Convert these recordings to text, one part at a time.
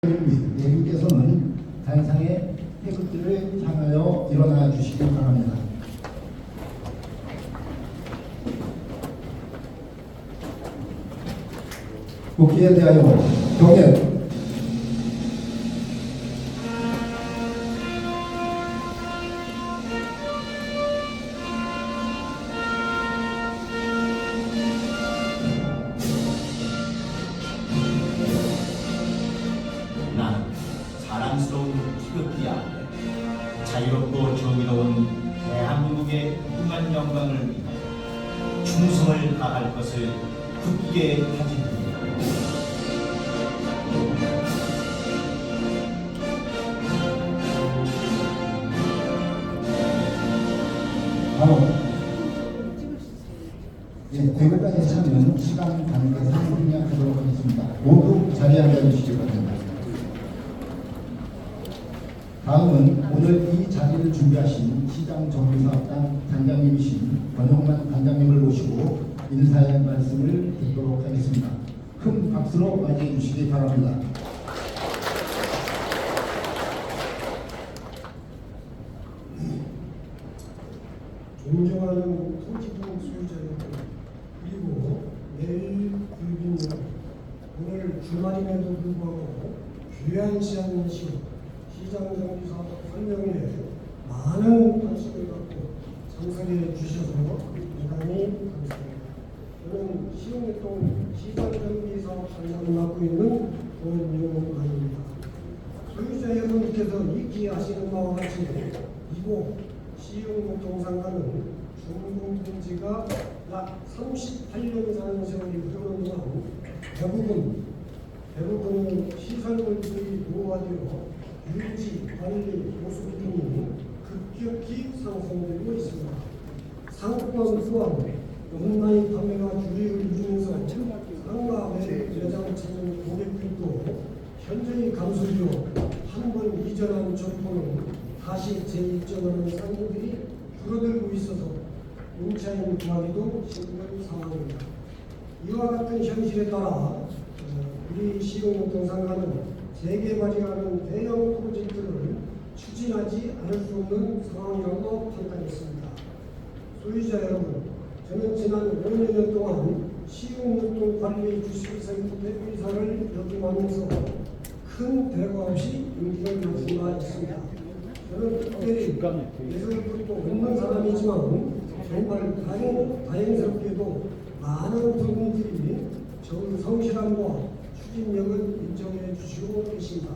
내국에서는 단상의 태극기를 향하여 일어나 주시기 바랍니다. 국기에 대하여 경례. 난 사랑스러운 태극기 아래 자유롭고 정의로운 대한민국의 무궁한 영광을 위하여 충성을 다할 것을 굳게 다짐합니다. 대구까지 참여는 시간 관계상 협력하도록 하겠습니다. 모두 자리에 앉아주시기 바랍니다. 다음은 오늘 이 자리를 준비하신 시장정비사업단 단장님이신 권용만 단장님을 모시고 인사의 말씀을 듣도록 하겠습니다. 큰 박수로 맞이해 주시기 바랍니다. 존경하는 토지동 소유자 여러분, 그리고 내일 국민 여러분, 오늘 주말임에도 불구하고 귀한 시간 내시고 시장정비사업 설명회에 많은 관심을 갖고 참석해 주셔서 대단히 감사합니다. 저는 시흥동 시장정비사업 단장을 맡고 있는 권용만입니다. 소유자 여러분께서 익히 아시는 바와 같이 이곳 시흥동상가는 중공통지가 약 38년이라는 세월이 흐르는 동안 대부분 시설물들이 노후화되어 유지, 관리, 보수 등이 급격히 상승되고 있습니다. 상권 또한 온라인 판매가 주류를 이루면서 상가 매장을 찾는 고객들도 현저히 감소되어 한 번 이전한 점포는 다시 재입점하는 상인들이 줄어들고 있어서 임차인 구하기도 힘든 상황입니다. 이와 같은 현실에 따라 우리 시흥동상가는 재개발이라는 대형 프로젝트를 추진하지 않을 수 없는 상황이라고 판단했습니다. 소유자 여러분, 저는 지난 5년 동안 시흥동동 관리 주식회사를 역임하면서 큰 대가 없이 임기를 맡은 바 있습니다. 저는 특별히 예술도 없는 사람이지만 정말 다행스럽게도 많은 분들이 저의 성실함과 추진력을 인정해 주시고 계십니다.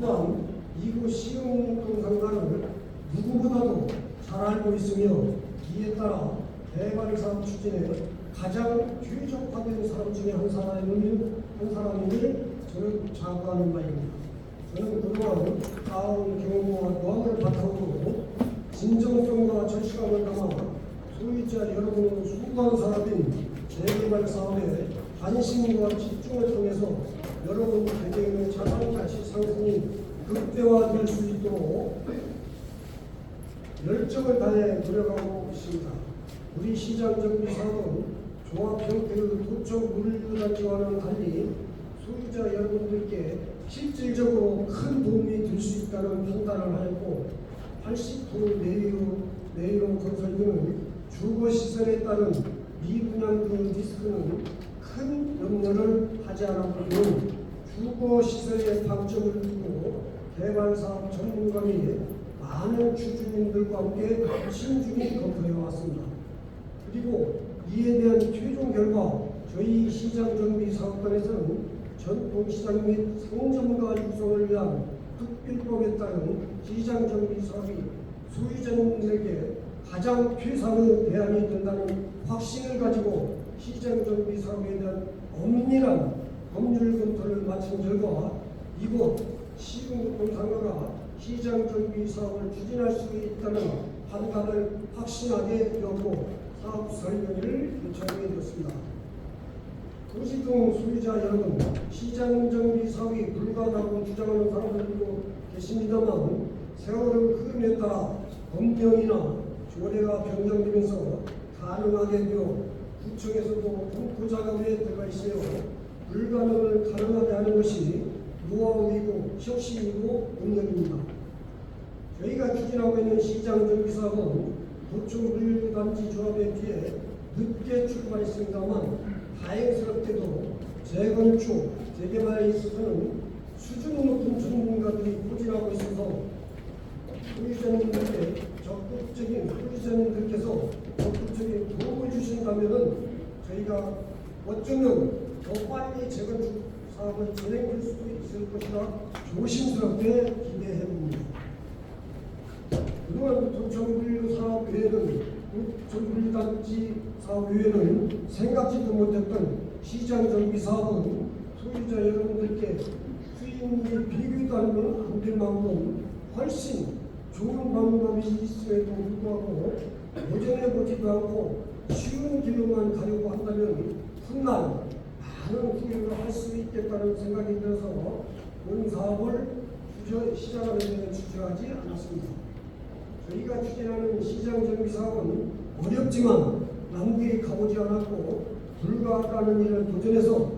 또한 이곳 시흥동상가를 누구보다도 잘 알고 있으며 이에 따라 개발사업 추진에 가장 최적화된 사람 중에 한 사람임을 저는 자부하는 바입니다. 저는 그동안 쌓아온 경험과 노하우를 바탕으로 진정성과 절실함을 담아 소유자 여러분의 수고한 사업인 재개발 사업에 관심과 집중을 통해서 여러분 개개인의 자산 가치 상승이 극대화될 수 있도록 열정을 다해 노력하고 있습니다. 우리 시장정비 사업은 종합 형태의 도청 물류단지와는 달리 소유자 여러분들께 실질적으로 큰 도움이 될 수 있다는 판단을 하였고 80% 내의로 건설비는 주거시설에 따른 미분양금 리스크는 큰 염려를 하지 않았고요. 주거시설의 방점을 두고 개발사업 전문가 및 많은 주주님들과 함께 신중히 검토해 왔습니다. 그리고 이에 대한 최종 결과 저희 시장정비사업단에서는 전통시장 및 상점가 육성을 위한 특별법에 따른 시장정비 사업이 소유자님들에게 가장 최상의 대안이 된다는 확신을 가지고 시장정비 사업에 대한 엄밀한 법률 검토를 마친 결과 이곳 시흥동상가가 시장정비 사업을 추진할 수 있다는 판단을 확신하게 되었고 사업 설명회를 요청하게 되었습니다. 도시동 소유자 여러분, 시장정비 사업이 불가하다고 주장하는 사람들도 계십니다만 세월의 흐름에 따라 법령이나 조례가 변경되면서 가능하게 되어 구청에서도 검토 작업에 들어가 있으며 불가능을 가능하게 하는 것이 노하우이고 혁신이고 능력입니다. 저희가 추진하고 있는 시장 정비 사업은 도청 물류단지 조합에 비해 늦게 출발했습니다만 다행스럽게도 재건축, 재개발에 있어서는 수준 높은 전문가들이 포진하고 있어서 소유자님들께서 적극적인 도움을 주신다면 저희가 어쩌면 더 빨리 재건축 사업을 진행할 수도 있을 것이라 조심스럽게 기대해 봅니다. 그동안 도청물류 사업 외에는 도청물류단지 사업 외에는 생각지도 못했던 시장 정비 사업은 소유자 여러분들께 수익률이 비교도 안 될 만큼 훨씬 좋은 방법이 있음에도 불구하고 도전해보지도 않고 쉬운 길로만 가려고 한다면 훗날 많은 후회를 할 수 있겠다는 생각이 들어서 본 사업을 시작하는 데 주저하지 않았습니다. 저희가 추진하는 시장 정비 사업은 어렵지만 남들이 가보지 않았고 불가하다는 일을 도전해서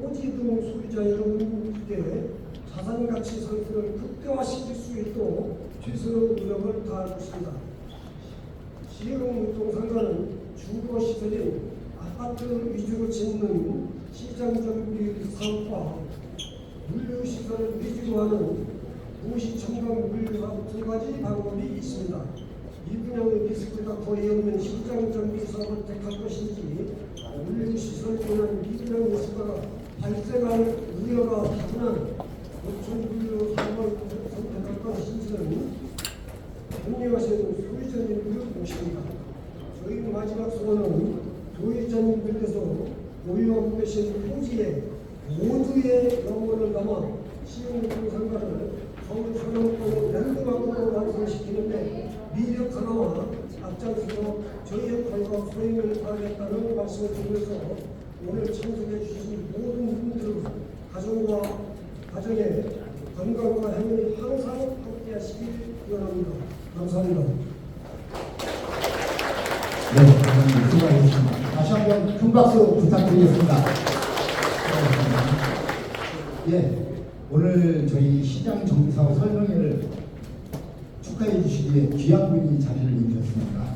오지등 소비자 여러분께 자산가치 상승을 극대화시킬 수 있도록 최선의 노력을 다할 것입니다. 시흥유통상가는 주거시설인 아파트 위주로 짓는 시장정비 사업과 물류시설을 위주로 하는 도시청정 물류사업 두 가지 방법이 있습니다. 이 분야의 리스크가 거의 없는 시장정비 사업을 택할 것인지 물류시설에 대한 미분양 리스크가 발생할 우려가 다분한 도청물류 사업을 선택할 것인지는 협력하시는 소유자님들을 모십니다. 저희 마지막 소원은 소유자님들께서 보유하고 계신 토지에 모두의 영혼을 담아 시흥유통상가를 서울 서명권 랜드마크로 완성시키는데 미력 하나와 앞장서서 저희 역할과 소임을 다하겠다는 말씀을 드리면서 오늘 참석해 주신 모든 분들 가정과 가정의 건강과 행운이 항상 함께하시길 기원합니다. 감사합니다. 네, 수고하셨습니다. 다시 한번 큰 박수 부탁드리겠습니다. 오늘 저희 시장 정비사업 설명회를 축하해 주시기 위해 귀한 분이 자리를 이루셨습니다.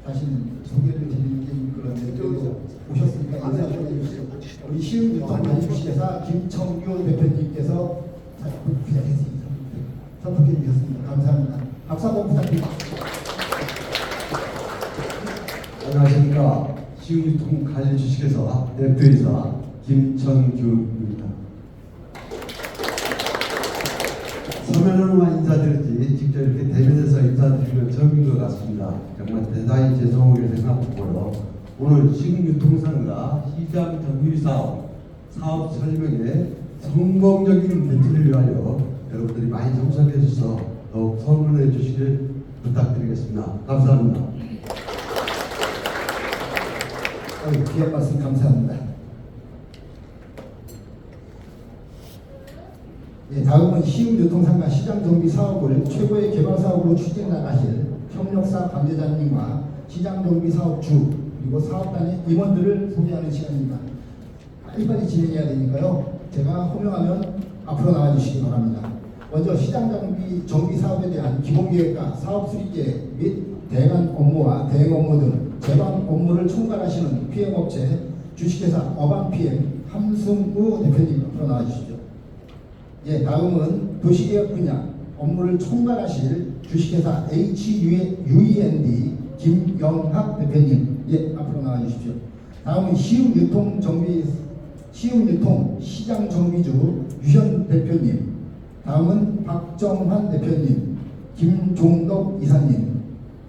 사실 소개를 드리는 게 그런데 또 오셨으니까 인사 좀 해주시죠. 우리 시흥유통관리주시회사 김청규 대표님께서 선택해 주셨습니다. 감사합니다. 박수 한번 부탁드립니다. 안녕하십니까. 시흥유통관리주시회사 대표이사 김청규입니다. 서면으로만 인사드렸지 직접 이렇게 대면해서 인사드리는 처음인 것 같습니다. 정말 대단히 죄송하게 생각하고요. 오늘 시흥유통상가 시장 정비사업 사업 설명에 성공적인 개최를 위하여 여러분들이 많이 참석해 주셔서 더욱 성원해 주시길 부탁드리겠습니다. 감사합니다. 귀한 말씀 감사합니다. 다음은 시흥유통상가 시장정비 사업을 최고의 개발 사업으로 추진해 나가실 협력사 관계자님과 시장정비 사업주 그리고 사업단의 임원들을 소개하는 시간입니다. 빨리빨리 진행해야 되니까요. 제가 호명하면 앞으로 나와주시기 바랍니다. 먼저 시장정비 사업에 대한 기본계획과 사업 수립계획 및 대안 업무와 대행 업무 등 제반 업무를 총괄하시는 PM업체 주식회사 어반PM 함승우 대표님 앞으로 나와주시죠. 다음은 도시개혁 분야 업무를 총괄하실 주식회사 HUEND 김영학 대표님 앞으로 나와주십시오. 다음은 시흥유통 시장정비주 유현 대표님, 다음은 박정환 대표님, 김종덕 이사님,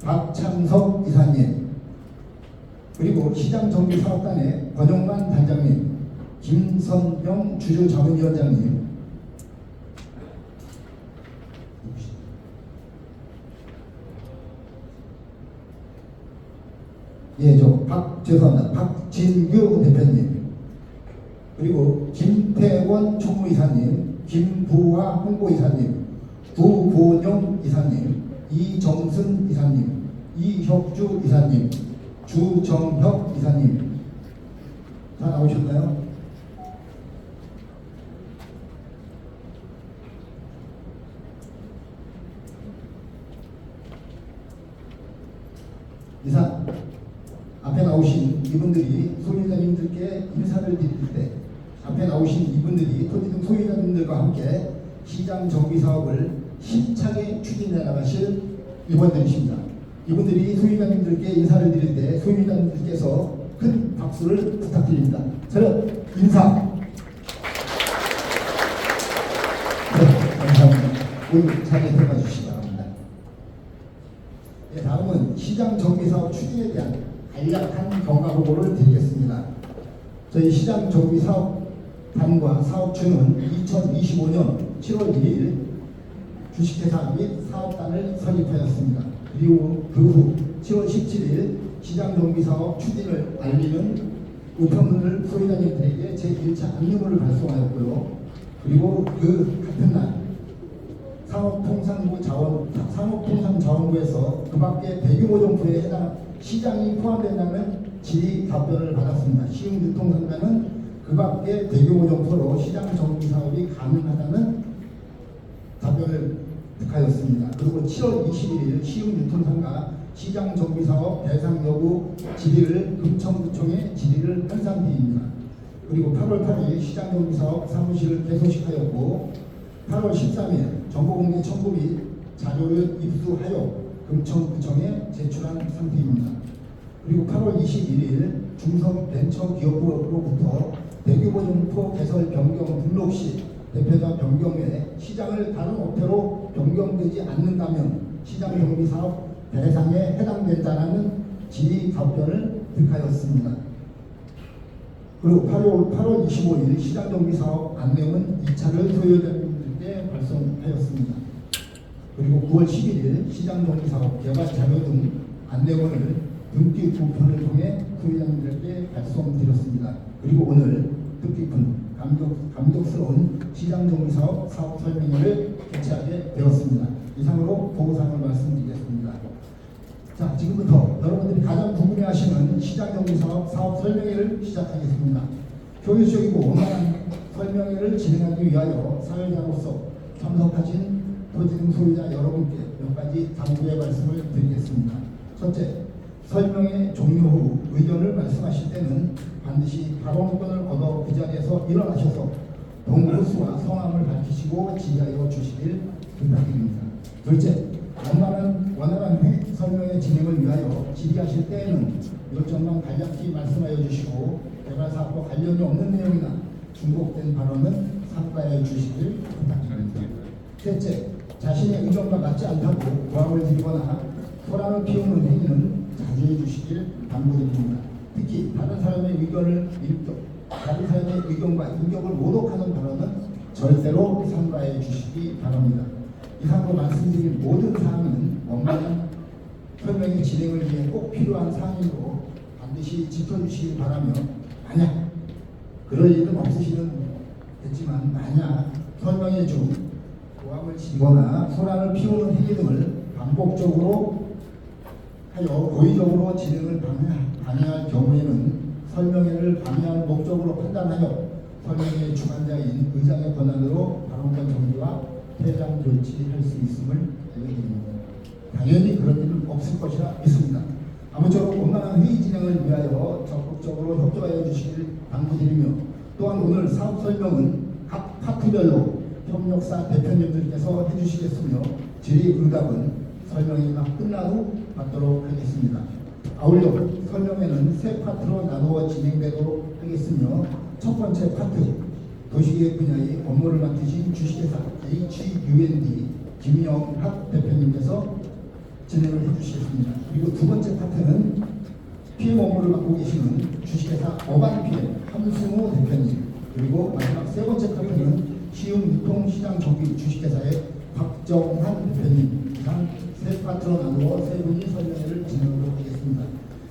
박창석 이사님, 그리고 시장정비사업단의 권용만 단장님, 김선영 주주자문위원장님, 죄송합니다. 박진규 대표님, 그리고 김태원 총무이사님, 김부화 홍보이사님, 구본영 이사님, 이정순 이사님, 이혁주 이사님, 주정혁 이사님 다 나오셨나요? 이상 앞에 나오신 이분들이 소유자님들께 인사를 드릴 때 앞에 나오신 이분들이 토지등 소유자님들과 함께 시장 정비 사업을 힘차게 추진해 나가실 임원들이십니다. 이분들이 소유자님들께 인사를 드릴 때 소유자님들께서 큰 박수를 부탁드립니다. 저는 인사. 네, 감사합니다. 오늘 자리에 들어가 주시기 바랍니다. 네, 다음은 시장 정비 사업 추진에 대한 간략한 경과 보고를 드리겠습니다. 저희 시장 정비 사업단과 사업주는 2025년 7월 1일 주식회사 및 사업단을 설립하였습니다. 그리고 그 후 7월 17일 시장 정비 사업 추진을 알리는 우편문을 소유자님들에게 제1차 안내문을 발송하였고요. 그리고 그 같은 날 산업통상자원부에서 그 밖에 대규모 점포에 해당 시장이 포함된다는 질의 답변을 받았습니다. 시흥유통상가는 그 밖에 대규모 점포로 시장 정비 사업이 가능하다는 답변을 득하였습니다. 그리고 7월 21일 시흥유통상가 시장 정비 사업 대상 여부 질의를 금천구청에 질의를 한 상태입니다. 그리고 8월 8일 시장 정비 사업 사무실을 개소식하였고 8월 13일 정보공개 청구 및 자료를 입수하여 금천구청에 제출한 상태입니다. 그리고 8월 21일 중성벤처기업부로부터 대규모 점포 개설 변경 등록 시 대표자 변경 외 시장을 다른 업태로 변경되지 않는다면 시장 정비 사업 대상에 해당된다는 질의 답변을 득하였습니다. 그리고 8월 25일 시장 정비 사업 안내문 2차를 소유자님들께 발송하였습니다. 그리고 9월 11일 시장 정비 사업 개발 자료 등 안내문을 등기 우편을 통해 소유자님들께 발송드렸습니다. 그리고 오늘 뜻깊은 감격스러운 시장 정비 사업 사업 설명회를 개최하게 되었습니다. 이상으로 보고사항을 말씀드리겠습니다. 자, 지금부터 여러분들이 가장 궁금해하시는 시장 정비 사업 사업 설명회를 시작하겠습니다. 효율적이고 원만한 설명회를 진행하기 위하여 사회자로서 참석하신 토지등 소유자 여러분께 몇 가지 당부의 말씀을 드리겠습니다. 첫째, 설명회 종료 후 의견을 말씀하실 때는 반드시 발언권을 얻어 그 자리에서 일어나셔서 동부수와 성함을 밝히시고 질의하여 주시길 부탁드립니다. 둘째, 원활한 설명회 진행을 위하여 질의하실 때에는 요점만 간략히 말씀하여 주시고 개발사업과 관련이 없는 내용이나 중복된 발언은 삼가해 주시길 부탁드립니다. 셋째, 자신의 의견과 맞지 않다고 고함을 드리거나 소란을 피우는 행위는 자제해 주시길 당부드립니다. 특히 다른 사람의 의견과 인격을 모독하는 발언은 절대로 삼가해 주시기 바랍니다. 이상으로 말씀드린 모든 사항은 원만한 설명의 진행을 위해 꼭 필요한 사항이므로 반드시 지켜주시기 바라며, 만약 그럴 일은 없으시겠지만 만약 설명회 중 고함을 치거나 소란을 피우는 행위 등을 반복적으로 하여 고의적으로 진행을 방해할 경우에는 설명회를 방해할 목적으로 판단하여 설명회 주관자인 의장의 권한으로 발언권 정지와 퇴장 조치할 수 있음을 알려드립니다. 당연히 그런 일은 없을 것이라 믿습니다. 아무쪼록 원만한 회의 진행을 위하여 적극적으로 협조하여 주시길 당부드리며, 또한 오늘 사업 설명은 각 파트별로 협력사 대표님들께서 해주시겠으며 질의 응답은 설명회가 끝난 후 받도록 하겠습니다. 아울러 설명회는 세 파트로 나누어 진행되도록 하겠으며, 첫 번째 파트 도시계획 분야의 업무를 맡으신 주식회사 HUND 김영학 대표님께서 진행을 해주시겠습니다. 그리고 두 번째 파트는 PM 업무를 맡고 계시는 주식회사 어반PM 함승호 대표님, 그리고 마지막 세 번째 파트는 시흥유통시장 정비 주식회사의 박정환 대표님, 이상 세 파트로 나누어 세 분이 설명회를 진행하도록 하겠습니다.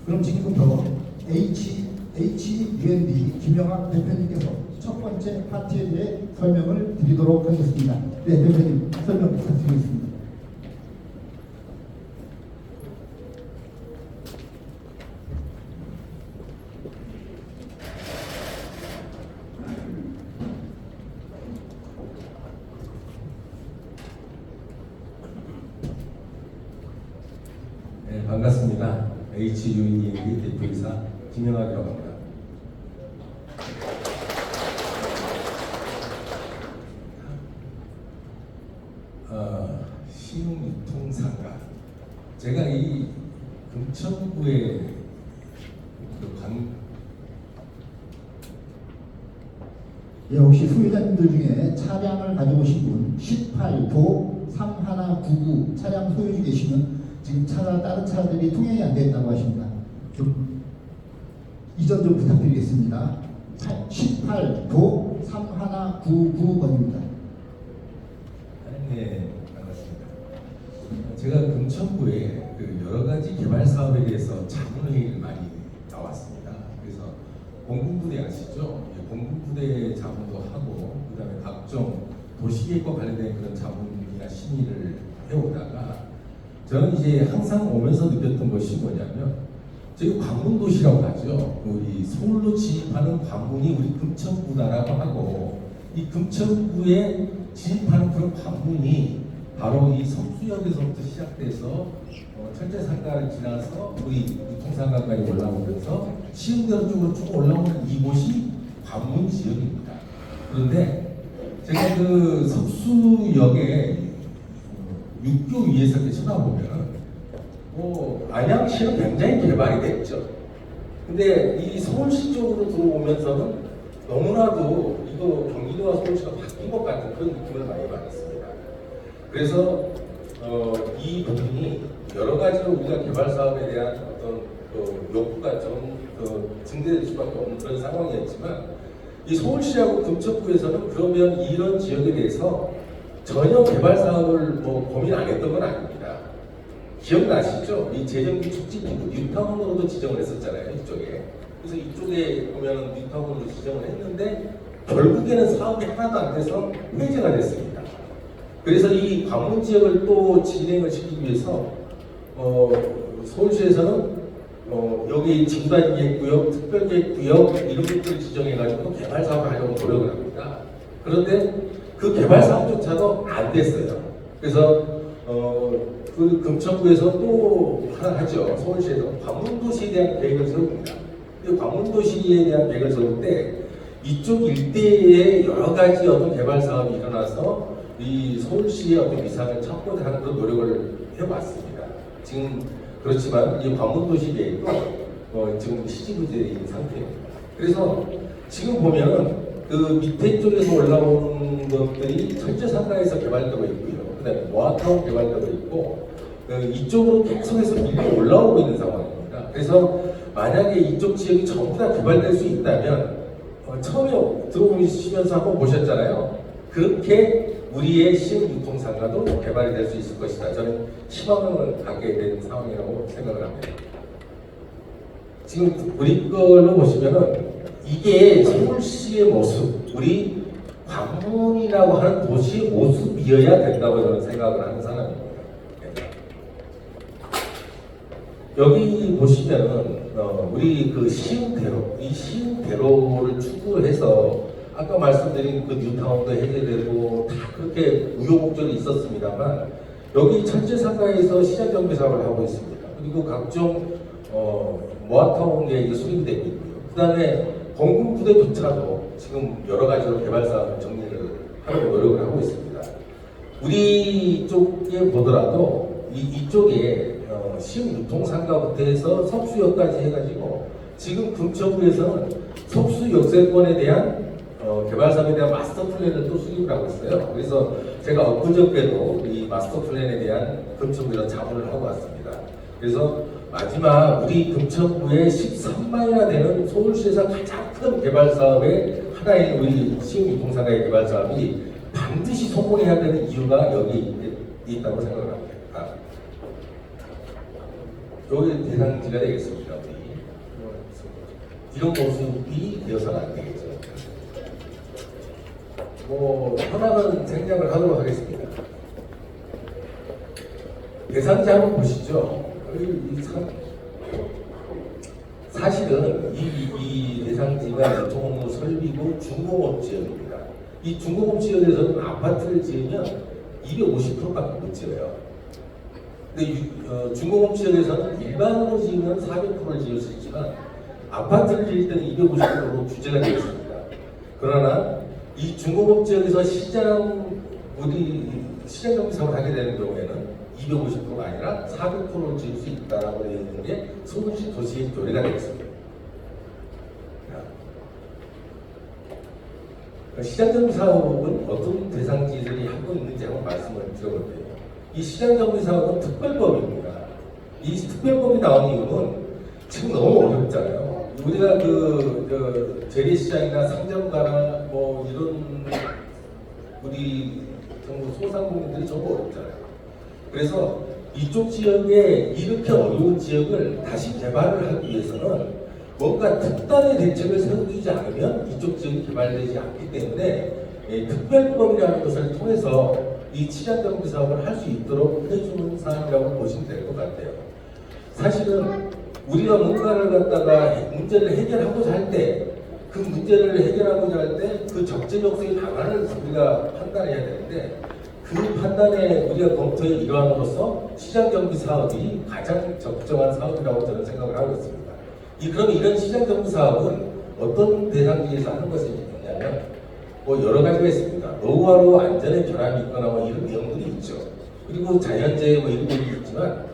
그럼 지금부터 HUND 김영학 대표님께서 첫 번째 파트에 대해 설명을 드리도록 하겠습니다. 네, 대표님 설명 부탁드리겠습니다. 네, 반갑습니다. HUNDA 대표이사 김영학이라고 합니다. 신흥유통상가, 제가 이 금천구의 예, 혹시 소유자님들 중에 차량을 가져오신 분 18도 3199 차량 소유주 계시면 지금 차가 다른 차들이 통행이 안 됐다고 하십니다. 좀 이전 좀 부탁드리겠습니다. 18도 3199번입니다. 네, 반갑습니다. 제가 금천구에 그 여러 가지 개발 사업에 대해서 자문회의를 많이 나왔습니다. 그래서 공군부대 아시죠? 예, 공군부대 자문도 하고, 그다음에 각종 도시계획과 관련된 그런 자문이나 심의를 해오다가 저는 이제 항상 오면서 느꼈던 것이 뭐냐면, 저희 관문도시라고 하죠. 우리 서울로 진입하는 관문이 우리 금천구다라고 하고, 이 금천구에 진입하는 그런 관문이 바로 이 성수역에서부터 시작돼서 철제상가를 지나서 우리 유통상가까지 올라오면서 시흥대로 쪽으로 쭉 올라오는 이곳이 관문 지역입니다. 그런데 제가 그 석수역에 육교 위에서 이렇게 쳐다보면 안양시는 굉장히 개발이 됐죠. 근데 이 서울시 쪽으로 들어오면서는 너무나도 이거 경기도와 서울시가 바뀐 것 같은 그런 느낌을 많이 받았습니다. 그래서 이 부분이 여러 가지로 우리가 개발 사업에 대한 어떤 욕구가 좀 증대될 수밖에 없는 그런 상황이었지만, 이 서울시하고 금천구에서는 그러면 이런 지역에 대해서 전혀 개발 사업을 고민 안 했던 건 아닙니다. 기억나시죠? 이 재정비 촉진기구 뉴타운으로도 지정을 했었잖아요, 이쪽에. 그래서 이쪽에 보면 뉴타운으로 지정을 했는데 결국에는 사업이 하나도 안 돼서 폐지가 됐습니다. 그래서 이 관문 지역을 또 진행을 시키기 위해서 서울시에서는 여기 지구단계구역, 특별계구역 이런 것들을 지정해가지고 또 개발 사업을 하려고 노력을 합니다. 그런데 그 개발 사업조차도 안 됐어요. 그래서 그 금천구에서 또 하나 하죠. 서울시에서 관문도시에 대한 계획을 세웁니다. 그 관문도시에 대한 계획을 세울 때 이쪽 일대에 여러 가지 어떤 개발 사업이 일어나서 이 서울시의 어떤 위상을 찾고자 하는 그런 노력을 해왔습니다. 지금 그렇지만 이 관문도시 계획도 지금 시지부재인 상태입니다. 그래서 지금 보면 그 밑에 쪽에서 올라오는 것들이 철제상가에서 개발되고 있고요. 그다음에 모아타운 개발되고 있고, 이쪽으로 계속해서 밀려 올라오고 있는 상황입니다. 그래서 만약에 이쪽 지역이 전부 다 개발될 수 있다면 처음에 들어오시면서 한번 보셨잖아요. 그렇게 우리의 시흥유통상가도 개발이 될 수 있을 것이다. 저는 희망을 갖게 된 상황이라고 생각을 합니다. 지금 우리 걸로 보시면은 이게 서울시의 모습, 우리 관문이라고 하는 도시의 모습이어야 된다고 저는 생각을 하는 사람입니다. 여기 보시면은 우리 그 시흥대로, 이 시흥대로를 추구해서 아까 말씀드린 그 뉴타운도 해제되고 다 그렇게 우여곡절이 있었습니다만, 여기 철제상가에서 시장 경비 사업을 하고 있습니다. 그리고 각종 모아타운에 이게 수립이 되고 있고요. 그 다음에 공군부대조차도 지금 여러 가지로 개발 사업을 정리를 하려고 노력을 하고 있습니다. 우리 쪽에 보더라도 이쪽에 시흥유통상가부터 해서 석수역까지 해가지고 지금 금천구에서는 석수 역세권에 대한 개발 사업에 대한 마스터 플랜을 또 수립을 하고 있어요. 그래서 제가 엊그저께도 이 마스터 플랜에 대한 금천구에서 자문을 하고 왔습니다. 그래서 마지막 우리 금천구에 13만이나 되는 서울시에서 가장 큰 개발 사업의 하나인 우리 시흥유통상가의 개발 사업이 반드시 성공해야 되는 이유가 여기 있다고 생각을 합니다. 여기 대상지가 되겠습니다. 이런 모습이 되어서는 안 되겠죠. 현황은 생략을 하도록 하겠습니다. 대상지 한번 보시죠. 사실은 이 대상지가 유통업무 설비구 중공업 지역입니다. 이 중공업 지역에서는 아파트를 지으면 250%밖에 못 지어요. 근데 중공업 지역에서는 일반으로 지으면 400%를 지을 수 있지만 아파트를 지을 때는 250%로 규제가 되어 있습니다. 그러나 이 중공업 지역에서 우리 시장 정비 사업을 하게 되는 경우에는 250%가 아니라 400%를 지을 수 있다라고 되어 있는 게 서울시 도시 교례가 되겠습니다. 시장정비 사업은 어떤 대상지들이 하고 있는지 한번 말씀을 드려볼게요. 이 시장정비 사업은 특별법입니다. 이 특별법이 나온 이유는 지금 너무 어렵잖아요. 우리가 재래시장이나 상점가나 뭐 이런 우리 정부 소상공인들이 전부 어렵잖아요. 그래서 이쪽 지역에 이렇게 어려운 지역을 다시 개발을 하기 위해서는 뭔가 특단의 대책을 세워주지 않으면 이쪽 지역이 개발되지 않기 때문에 특별법이라는 것을 통해서 이 시장정비 사업을 할 수 있도록 해주는 사항이라고 보시면 될 것 같아요. 사실은 우리가 뭔가를 갖다가 문제를 해결하고자 할 때 그 문제를 해결하고자 할 때 그 적재적소의 방안을 우리가 판단해야 되는데 그 판단에 우리가 검토의 일환으로서 시장정비 사업이 가장 적정한 사업이라고 저는 생각을 하고 있습니다. 그럼 이런 시장정비 사업은 어떤 대상지에서 하는 것이냐면 뭐 여러 가지가 있습니다. 노후화로 안전에 결함이 있거나 뭐 이런 내용들이 있죠. 그리고 자연재해 뭐 이런 것도 있지만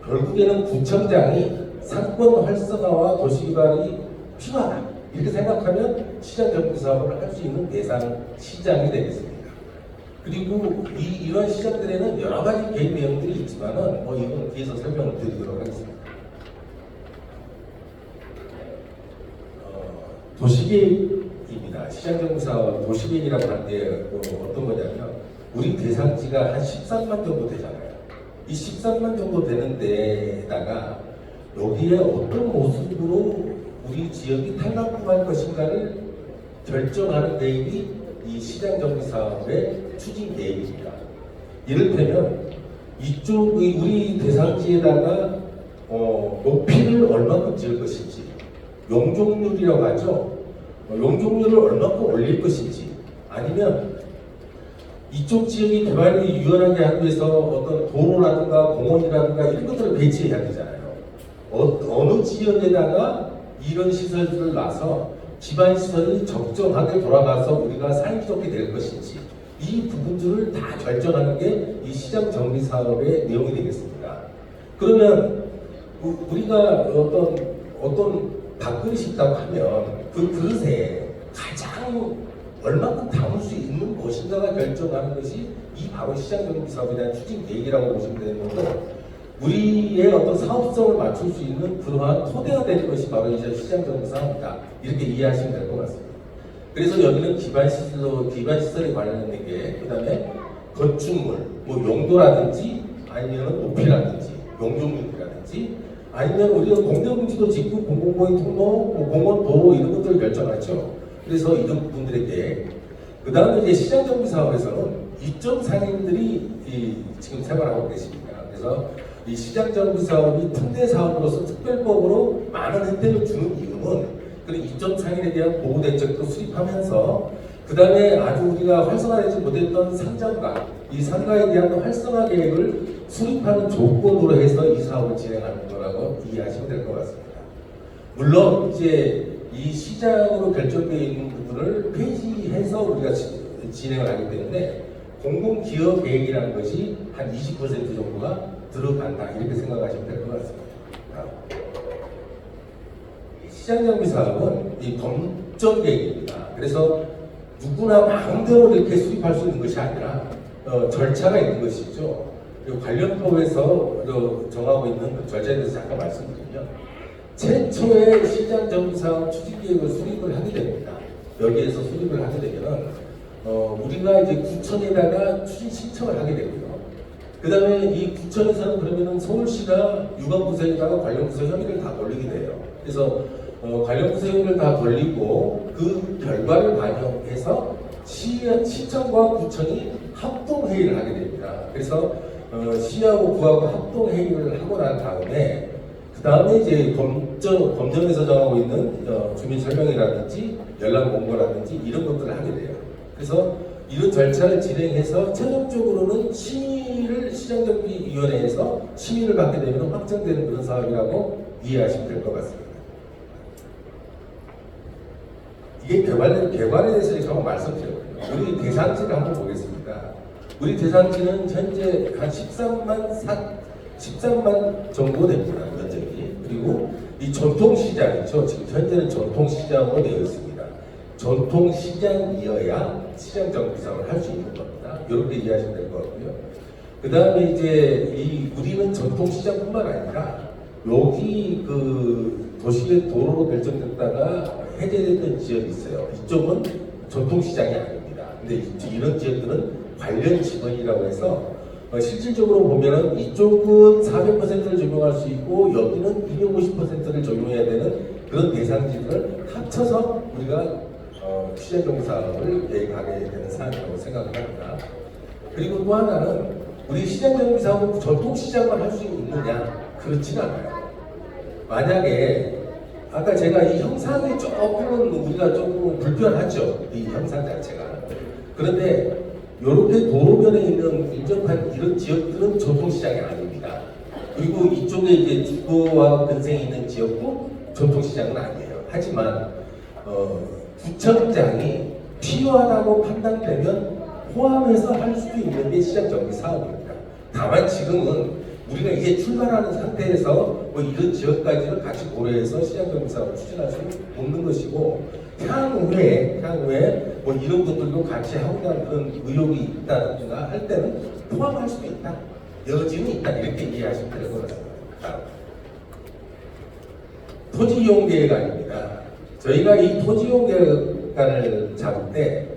결국에는 구청장이 상권 활성화와 도시개발이 필요하다 이렇게 생각하면 시장정비 사업을 할 수 있는 대상 시장이 되겠습니다. 그리고 이러한 시장들에는 여러 가지 개입 내용들이 있지만은 뭐 이건 뒤에서 설명을 드리도록 하겠습니다. 도시계획입니다. 시장정비 사업 도시계획이라고 하는데 어떤 거냐면 우리 대상지가 한 13만 정도 되잖아요. 이 13만 정도 되는 데다가 여기에 어떤 모습으로 우리 지역이 탈락할 것인가를 결정하는 계획이 이 시장정비 사업의 추진 계획입니다. 이를테면 이쪽 우리 대상지에다가 높이를 얼마큼 지을 것인지 용적률이라고 하죠. 용적률을 얼마큼 올릴 것인지 아니면 이쪽 지역이 개발이 유연하게 하기 위해서 어떤 도로라든가 공원이라든가 이런 것들을 배치해야 되잖아요. 어느 지역에다가 이런 시설들을 놔서 기반 시설이 적정하게 돌아가서 우리가 살기 좋게 될 것인지 이 부분들을 다 결정하는 게 이 시장 정비 사업의 내용이 되겠습니다. 그러면 우리가 어떤 밥그릇이 있다고 하면 그 그릇에 가장 얼마큼 담을 수 있는 것인가가 결정하는 것이 이 바로 시장정비 사업에 대한 추진 계획이라고 보시면 되는 거고 우리의 어떤 사업성을 맞출 수 있는 그러한 토대가 되는 것이 바로 이제 시장정비 사업이다 이렇게 이해하시면 될 것 같습니다. 그래서 여기는 기반시설에 관련된 게 그다음에 건축물, 뭐 용도라든지 아니면 높이라든지 용적률이라든지 아니면 우리가 공동분지도 짓고 공공보행 통로, 뭐 공원 도로 이런 것들을 결정하죠. 그래서 이런 부분들에게 그 다음에 이제 시장정비 사업에서는 이점 상인들이 지금 생활하고 계십니다. 그래서 이 시장정비 사업이 특례 사업으로서 특별법으로 많은 혜택을 주는 이유는 그런 이점 상인에 대한 보호 대책도 수립하면서 그 다음에 아주 우리가 활성화되지 못했던 상장가, 이 상가에 대한 활성화 계획을 수립하는 조건으로 해서 이 사업을 진행하는 거라고 이해하시면 될 것 같습니다. 물론 이제 이 시장으로 결정되어 있는 부분을 폐지해서 우리가 진행을 하기 때문에 공공기업 계획이라는 것이 한 20% 정도가 들어간다 이렇게 생각하시면 될 것 같습니다. 시장정비 사업은 이 검정 계획입니다. 그래서 누구나 마음대로 이렇게 수립할 수 있는 것이 아니라 절차가 있는 것이죠. 그리고 관련법에서 정하고 있는 그 절차에 대해서 잠깐 말씀드리면 최초의 시장정비 사업 추진 계획을 수립을 하게 됩니다. 여기에서 수립을 하게 되면 우리가 이제 구청에다가 추진 신청을 하게 되고요. 그 다음에 이 구청에서는 그러면은 서울시가 유관부서에다가 관련부서 협의를 다 돌리게 돼요. 그래서 관련부서 협의를 다 돌리고 그 결과를 반영해서 시청과 구청이 합동회의를 하게 됩니다. 그래서 시하고 구하고 합동회의를 하고 난 다음에 그 다음에 이제 검정에서 정하고 있는 주민설명이라든지 연락공고라든지 이런 것들을 하게 돼요. 그래서 이런 절차를 진행해서 최종적으로는 시장정비위원회에서 심의를 받게 되면 확정되는 그런 사업이라고 이해하시면 될 것 같습니다. 이게 개발에 대해서 한번 말씀드려요. 우리 대상지를 한번 보겠습니다. 우리 대상지는 현재 한 13만 정도 됩니다. 면적이. 그리고 이 전통시장이죠. 지금 현재는 전통시장으로 되어 있습니다. 전통시장이어야 시장정비사업을 할 수 있는 겁니다. 이렇게 이해하시면 될 것 같고요. 그 다음에 이제 우리는 전통시장뿐만 아니라 여기 그 도시의 도로로 결정됐다가 해제됐던 지역이 있어요. 이쪽은 전통시장이 아닙니다. 근데 이런 지역들은 관련 지번이라고 해서 실질적으로 보면은 이쪽은 400%를 적용할 수 있고 여기는 250%를 적용해야 되는 그런 대상지들을 합쳐서 우리가 시장정비 사업을 계획하게 되는 사안이라고 생각을 합니다. 그리고 또 하나는 우리 시장정비 사업은 전통시장만 할 수 있느냐? 그렇지는 않아요. 만약에 아까 제가 이 형상이 조금 우리가 조금 불편하죠. 이 형상 자체가. 그런데 이렇게 도로변에 있는 인접한 이런 지역들은 전통시장이 아닙니다. 그리고 이쪽에 이제 주거와 근생이 있는 지역도 전통시장은 아니에요. 하지만 구청장이 필요하다고 판단되면 포함해서 할 수도 있는 게 시장정비 사업입니다. 다만 지금은 우리가 이제 출발하는 상태에서 뭐 이런 지역까지를 같이 고려해서 시장정비 사업을 추진할 수 없는 것이고 향후에 뭐 이런 것들도 같이 하고자 그런 의욕이 있다든가 할 때는 포함할 수도 있다. 여지는 있다. 이렇게 이해하시면 될 것 같습니다. 토지이용계획안입니다. 저희가 이 토지이용계획안을 잡을 때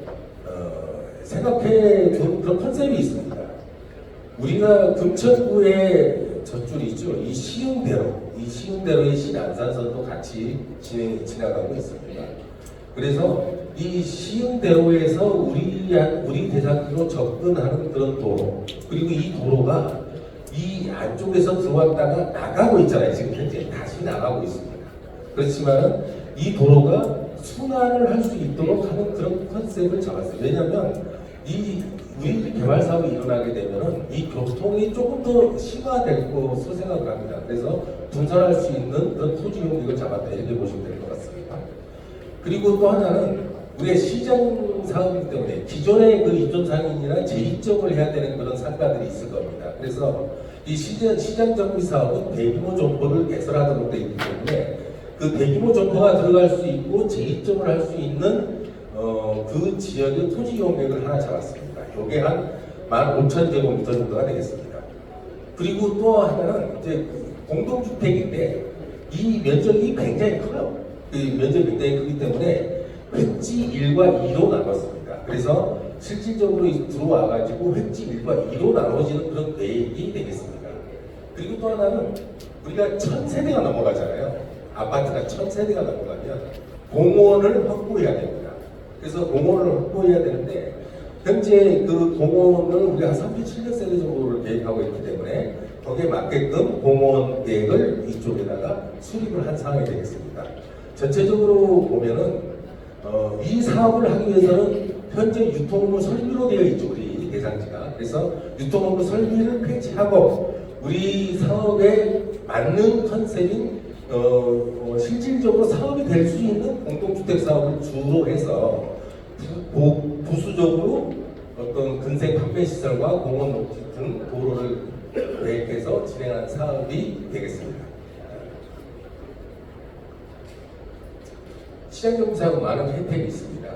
생각해 둔 그런 컨셉이 있습니다. 우리가 금천구의 저줄이 있죠. 이 시흥대로의 신안산선도 같이 지나가고 있습니다. 그래서 이 시흥대로에서 우리 대상지로 접근하는 그런 도로, 그리고 이 도로가 이 안쪽에서 들어왔다가 나가고 있잖아요. 지금 현재 다시 나가고 있습니다. 그렇지만 이 도로가 순환을 할 수 있도록 하는 그런 컨셉을 잡았어요. 왜냐하면 우리 개발 사업이 일어나게 되면은 이 교통이 조금 더 심화될 것으로 생각을 합니다. 그래서 분산할 수 있는 그런 토지 용역을 잡았다 이렇게 보시면 될 것 같습니다. 그리고 또 하나는 우리의 시장 사업이기 때문에 기존의 그 이전 상인이나 재입점을 해야 되는 그런 상가들이 있을 겁니다. 그래서 이 시장 정비 사업은 대규모 점포를 개설하도록 되어 있기 때문에 그 대규모 점포가 들어갈 수 있고 재입점을 할 수 있는 그 지역의 토지 이용객을 하나 잡았습니다. 이게 한 15,000제곱미터 정도가 되겠습니다. 그리고 또 하나는 이제 공동주택인데 이 면적이 굉장히 커요. 그 면적이 굉장히 크기 때문에 획지 1과 2로 나눴습니다. 그래서 실질적으로 들어와가지고 획지 1과 2로 나눠지는 그런 계획이 되겠습니다. 그리고 또 하나는 우리가 1000세대가 넘어가잖아요. 아파트가 1000세대가 넘어가면 공원을 확보해야 됩니다. 그래서 공원을 확보해야 되는데 현재 그 공원을 우리가 한 3700세대 정도를 계획하고 있기 때문에 거기에 맞게끔 공원 계획을 이쪽에다가 수립을 한 상황이 되겠습니다. 전체적으로 보면은 이 사업을 하기 위해서는 현재 유통업무 설비로 되어 있죠. 우리 대상지가. 그래서 유통업무 설비를 폐지하고 우리 사업에 맞는 컨셉인 실질적으로 사업이 될 수 있는 공동주택 사업을 주로 해서 부수적으로 어떤 근생 판매 시설과 공원 녹지 등 도로를 계획해서 진행한 사업이 되겠습니다. 시장정비사업은 많은 혜택이 있습니다.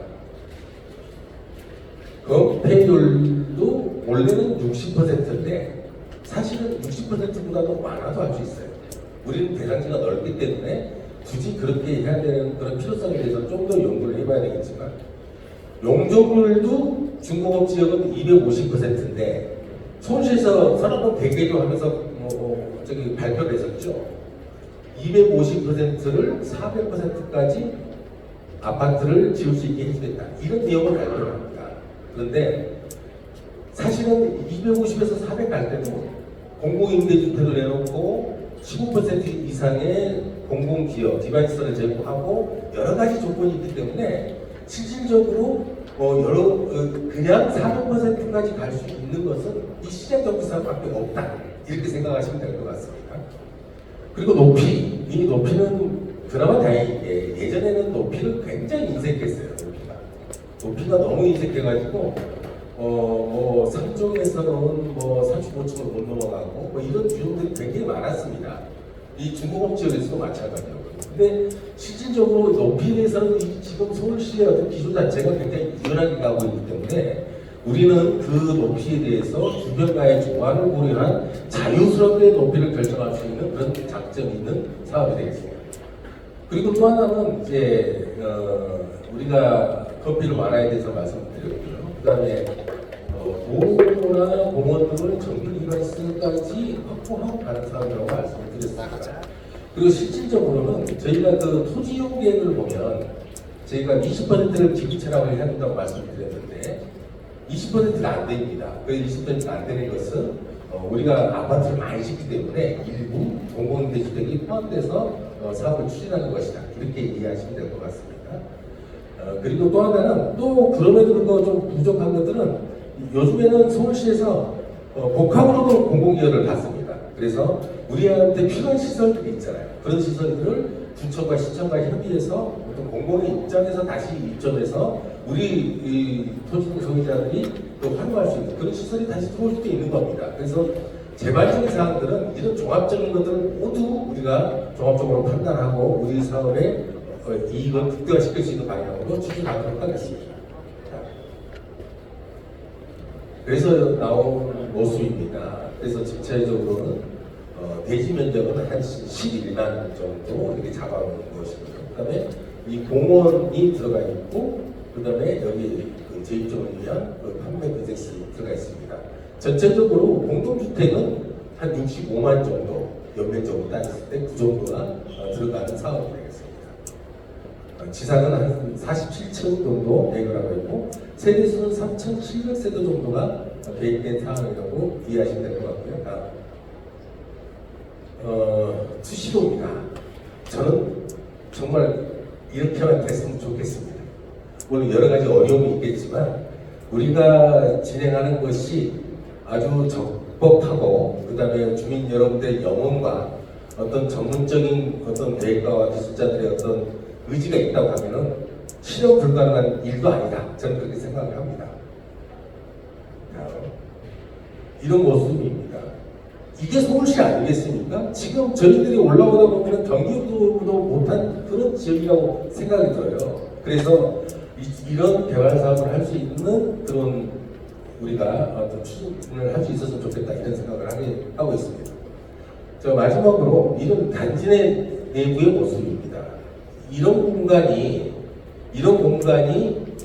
건폐율도 원래는 60%인데 사실은 60%보다도 많아도 할 수 있어요. 우리는 대상지가 넓기 때문에 굳이 그렇게 해야 되는 그런 필요성에 대해서 좀 더 연구를 해봐야 되겠지만 용적률도 중공업 지역은 250%인데 서울시에서 산업은 대개조 하면서 발표를 했었죠. 250%를 400%까지 아파트를 지을 수 있게 해주겠다. 이런 내용을 발표를 합니다. 그런데 사실은 250에서 400 갈 때도 공공임대주택을 내놓고 15% 이상의 공공기업, 디바이스를 제공하고 여러 가지 조건이 있기 때문에 실질적으로 그냥 400%까지 갈 수 있는 것은 이 시장 정비사업밖에 없다 이렇게 생각하시면 될 것 같습니다. 그리고 높이, 이 높이는 그나마 다행이게 예전에는 높이를 굉장히 인색했어요. 높이가 너무 인색해가지고 뭐 3종에서는 뭐 35층을 못 넘어가고 뭐 이런 규정들이 굉장히 많았습니다. 이 중공업 지역에서도 마찬가지고. 근데 실질적으로 높이에 대해서는 지금 서울시의 어떤 기준 자체가 굉장히 유연하게 가고 있기 때문에 우리는 그 높이에 대해서 주변과의 조화를 고려한 자유스럽게 높이를 결정할 수 있는 그런 장점이 있는 사업이 되겠습니다. 그리고 또 하나는 이제 우리가 건폐율 완화에 대해서 말씀드렸고요. 그다음에 도로나 공원들을 정비 리바이스까지 확보하고 가는 사업이라고 말씀을 드렸습니다. 그리고 실질적으로는 저희가 그 토지용 계획을 보면 저희가 20%를 기부 체납을 해야 된다고 말씀드렸는데 20%가 안 됩니다. 그 20%가 안 되는 것은 우리가 아파트를 많이 짓기 때문에 일부 공공임대주택이 포함돼서 사업을 추진하는 것이다. 이렇게 이해하시면 될 것 같습니다. 그리고 또 하나는 또 그럼에도 불구하고 좀 부족한 것들은 요즘에는 서울시에서 복합으로도 공공기여를 받습니다. 그래서 우리한테 필요한 시설들이 있잖아요. 그런 시설들을 구청과 시청과 협의해서 어떤 공공의 입장에서 다시 입점해서 우리 이 토지 소유자들이 또 활용할 수 있는 그런 시설이 다시 들어올 수도 있는 겁니다. 그래서 재발적인 사항들은 이런 종합적인 것들을 모두 우리가 종합적으로 판단하고 우리 사업의 이익을 극대화시킬 수 있는 방향으로 추진하도록 하겠습니다. 그래서 나온 모습입니다. 그래서 전체적으로는 대지 면적은 한 11만 정도 이렇게 잡아놓은 것이고요. 그다음에 이 공원이 들어가 있고, 그다음에 여기 그 재입점을 위한 그 판매 비즈니스 들어가 있습니다. 전체적으로 공동주택은 한 65만 정도 연면적으로 따졌을 때 그 정도가 들어가는 사업이 되겠습니다. 지상은 한 47층 정도 계획을 하고 있고 세대수는 3,700세대 정도가 계획된 상황이라고 이해하시면 될 것 같고요. 다음. 수시로입니다. 저는 정말 이렇게만 됐으면 좋겠습니다. 물론 여러 가지 어려움이 있겠지만 우리가 진행하는 것이 아주 적법하고 그 다음에 주민 여러분들의 영혼과 어떤 전문적인 어떤 계획가와 기술자들의 어떤 의지가 있다고 하면은 실현 불가능한 일도 아니다. 저는 그렇게 생각을 합니다. 이런 모습입니다. 이게 서울시 아니겠습니까? 지금 저희들이 올라오다 보면 경기도도 못한 그런 지역이라고 생각이 들어요. 그래서 이런 개발 사업을 할 수 있는 그런 우리가 어떤 추진을 할 수 있었으면 좋겠다 이런 생각을 하고 있습니다. 저 마지막으로 이런 단지 내부의 모습입니다. 이런 공간이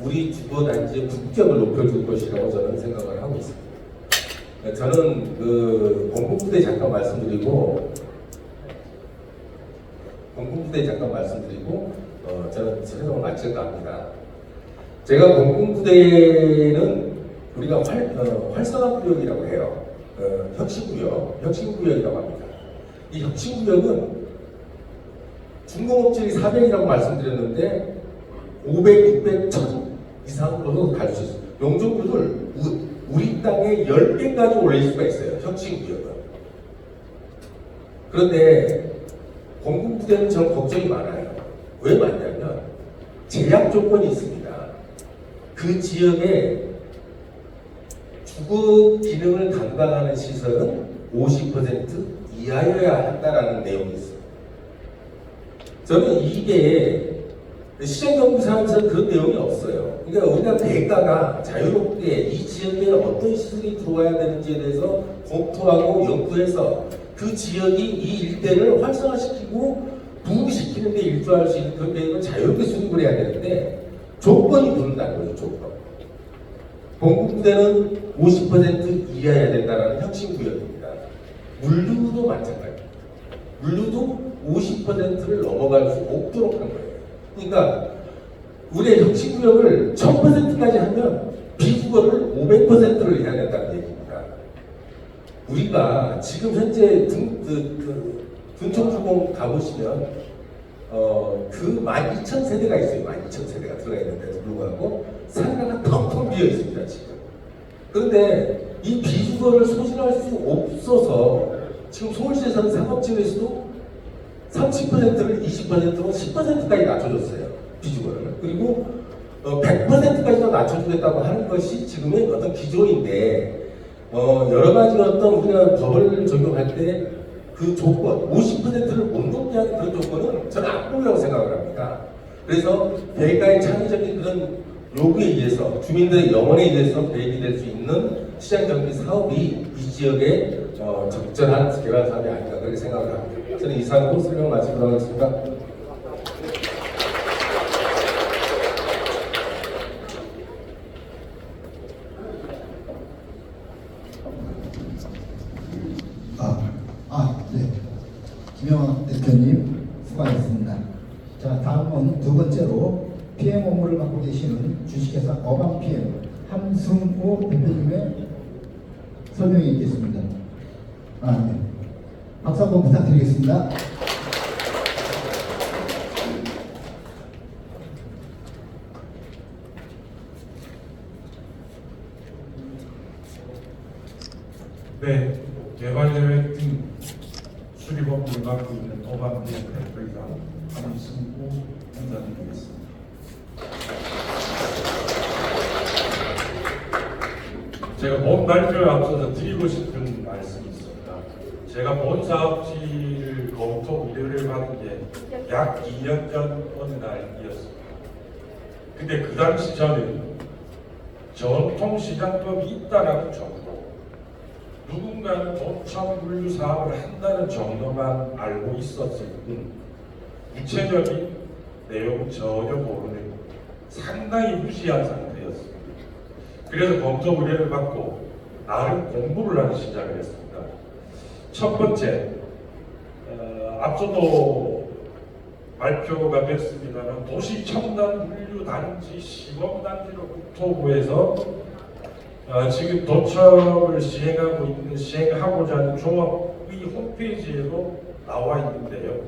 우리 주거단지의 품격을 높여줄 것이라고 저는 생각을 하고 있습니다. 저는 그 공공부대 잠깐 말씀드리고 저는 설명을 마칠까 합니다. 제가 공공부대는 우리가 활성화구역이라고 해요. 혁신구역이라고 합니다. 이 혁신구역은 중공업체의 400이라고 말씀드렸는데 500, 600, 1000 이상으로도 갈 수 있어요. 용적률을 우리 땅에 10배까지 올릴 수가 있어요. 혁신구역은. 그런데 공공부대는 전 걱정이 많아요. 왜 많냐면 제약 조건이 있습니다. 그 지역에 주거 기능을 담당하는 시설은 50% 이하여야 한다라는 내용이 있어요. 저는 이게 시장경비사업에서는 그런 내용이 없어요. 그러니까 우리가 대가가 자유롭게 이 지역에 어떤 시설이 들어와야 되는지에 대해서 검토하고 연구해서 그 지역이 이 일대를 활성화시키고 부흥시키는 데 일조할 수 있는 그런 계획을 자유롭게 수립을 해야 되는데 조건이 붙는다는 거죠. 조건. 공공부대는 50% 이하여야 된다는 혁신구역입니다. 물류도 마찬가지입니다. 물류도 50%를 넘어갈 수 없도록 한 거예요. 그러니까 우리의 혁신구역을 1000%까지 하면 비주거를 500%를 해야 된다는 얘기입니다. 우리가 지금 현재 둔촌주공 가보시면 그 12,000세대가 있어요. 12,000세대가 들어가 있는데도 불구하고 상가가 텅텅 비어 있습니다 지금. 그런데 이 비주거를 소진할 수 없어서 지금 서울시에서는 상업지에서도 30%를 20%로 10%까지 낮춰줬어요. 비주거를. 그리고 100%까지도 낮춰주겠다고 하는 것이 지금의 어떤 기존인데 여러 가지 어떤 우리가 법을 적용할 때 그 조건 50%를 못 넘게 하는 그런 조건은 저는 안 보이라고 생각을 합니다. 그래서 대가의 창의적인 그런 요구에 의해서 주민들의 영혼에 의해서 계획이 될 수 있는 시장 정비 사업이 이 지역의 적절한 개발 사업이 아닌가 그렇게 생각을 합니다. 저는 이상으로 설명 마치도록 하겠습니다. 네. 김영학 대표님 수고하셨습니다. 자, 다음은 두 번째로 PM 업무를 맡고 계시는 주식회사 어방 PM 함승호 대표님의 설명이 있겠습니다. 네. 박수 한번 부탁드리겠습니다. 네, 개발계획 등 수리법을 맡고 있는 어방비의 대표이사 함승호 인사드리겠습니다. 제가 본 발표에 앞서서 드리고 싶은 말씀이 있습니다. 제가 본 사업지를 검토 의뢰를 받은 게 약 2년 전 어느 날이었습니다. 근데 그 당시 저는 전통시장법이 있다라는 정도, 누군가는 도청 분류 사업을 한다는 정도만 알고 있었을 뿐 구체적인 내용은 전혀 모르는 상당히 무시한 상태였습니다. 그래서 검토 의뢰를 받고 나름 공부를 하기 시작을 했습니다. 첫 번째, 앞서도 발표가 됐습니다만 도시첨단 물류단지 시범단지로 국토부에서 지금 도청을 시행하고자 하는 종합의 홈페이지에도 나와 있는데요.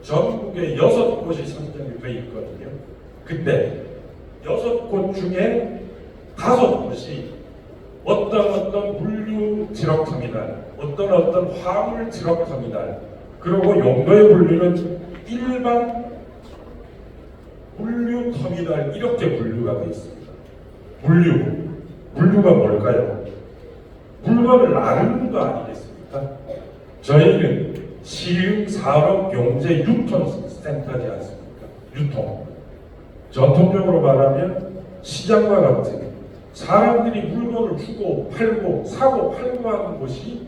전국에 6곳이 선정이 되어 있거든요. 근데 6곳 중에 5곳이 어떤 물류 트럭 터미널, 어떤 화물 트럭 터미널, 그리고 용도의 분류는 일반 물류 터미널 이렇게 분류가 되어 있습니다. 물류가 뭘까요? 물건을 나르는 거 아니겠습니까? 저희는 시흥 산업 용재 유통 센터지 않습니까? 유통. 전통적으로 말하면 시장과 같은 사람들이 물건을 주고 팔고 사고 팔고 하는 곳이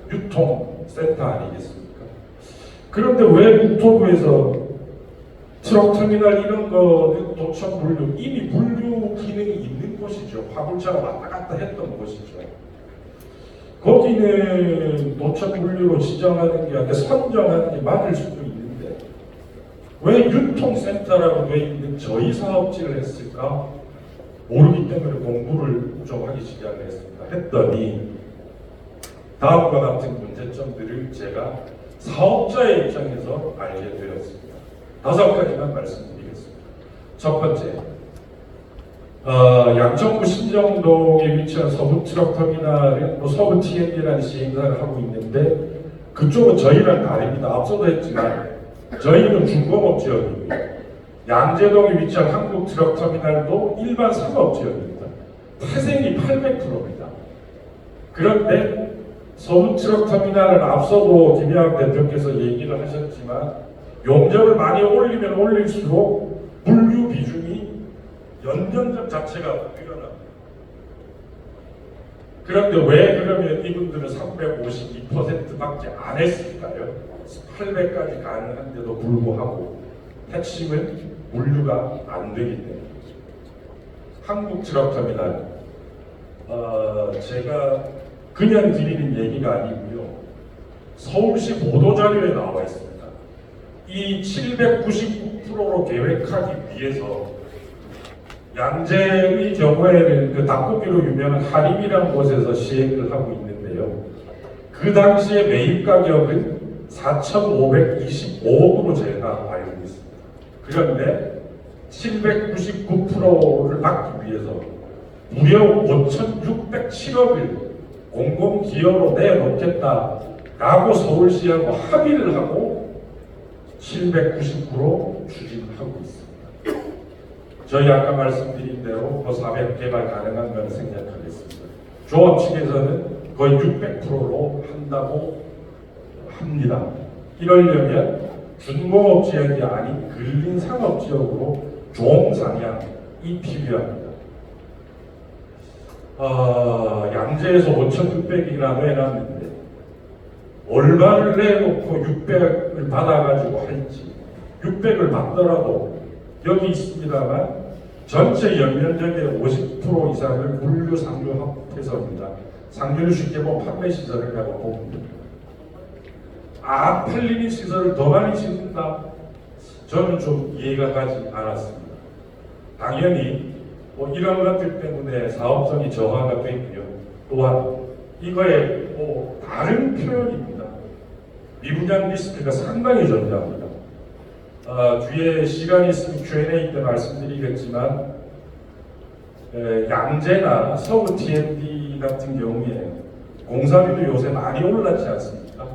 유통 센터 아니겠습니까? 그런데 왜 국토부에서 트럭 터미널 이런 거는 도청 물류, 이미 물류 기능이 있는 곳이죠. 화물차가 왔다 갔다 했던 곳이죠. 거기는 도청 물류로 지정하는 게 아니라 선정하는 게 맞을 수도 있는데 왜 유통센터라고 되어 있는 저희 사업지를 했을까? 모르기 때문에 공부를 좀 하기 시작을 했습니다. 했더니 다음과 같은 문제점들을 제가 사업자의 입장에서 알게 되었습니다. 5가지만 말씀드리겠습니다. 첫 번째, 양천구 신정동에 위치한 서부 트럭 터미널은 서부 TND라는 시행사를 하고 있는데 그쪽은 저희랑 다릅니다. 앞서도 했지만 저희는 중공업 지역입니다. 양재동에 위치한 한국 트럭 터미널도 일반 상업 지역입니다. 태생이 800%입니다. 그런데 서부 트럭 터미널은 앞서도 김영학 대표께서 얘기를 하셨지만 용적을 많이 올리면 올릴수록 물류 비중이 연전적 자체가 뛰어납니다. 그런데 왜 그러면 이분들은 352%밖에 안 했을까요? 800까지 가능한데도 불구하고 핵심은 물류가 안 되기 때문에. 한국 트럭 터미널, 제가 그냥 드리는 얘기가 아니고요. 서울시 보도자료에 나와 있습니다. 이 799%로 계획하기 위해서 양재의 경우에는 그 닭고기로 유명한 하림이라는 곳에서 시행을 하고 있는데요. 그 당시에 매입 가격은 4,525억으로 제가 알고 있습니다. 그런데 799%를 받기 위해서 무려 5,607억을 공공기여로 내놓겠다라고 서울시하고 합의를 하고 799로 추진하고 있습니다. 저희 아까 말씀드린 대로 그 사업 개발 가능한 건 생략하겠습니다. 조합 측에서는 거의 600%로 한다고 합니다. 이러려면 준공업 지역이 아닌 근린 상업 지역으로 종상향이 필요합니다. 양재에서 5,600이라고 해놨는데 얼마를 내놓고 600을 받아가지고 할지 600을 받더라도 여기 있습니다만 전체 연면적의 50% 이상을 물류 상류 합해서입니다. 상류를 쉽게 보면 판매 시설이라고 봅니다. 안 팔리는 시설을 더 많이 짓는다? 저는 좀 이해가 가지 않았습니다. 당연히 이런 것들 때문에 사업성이 저하가 됐고요. 또한 이거에 다른 표현입니다. 미분양 리스크가 상당히 존재합니다. 뒤에 시간이 있으면 Q&A 때 말씀드리겠지만 양재나 서울 T&D 같은 경우에 공사비도 요새 많이 올랐지 않습니까?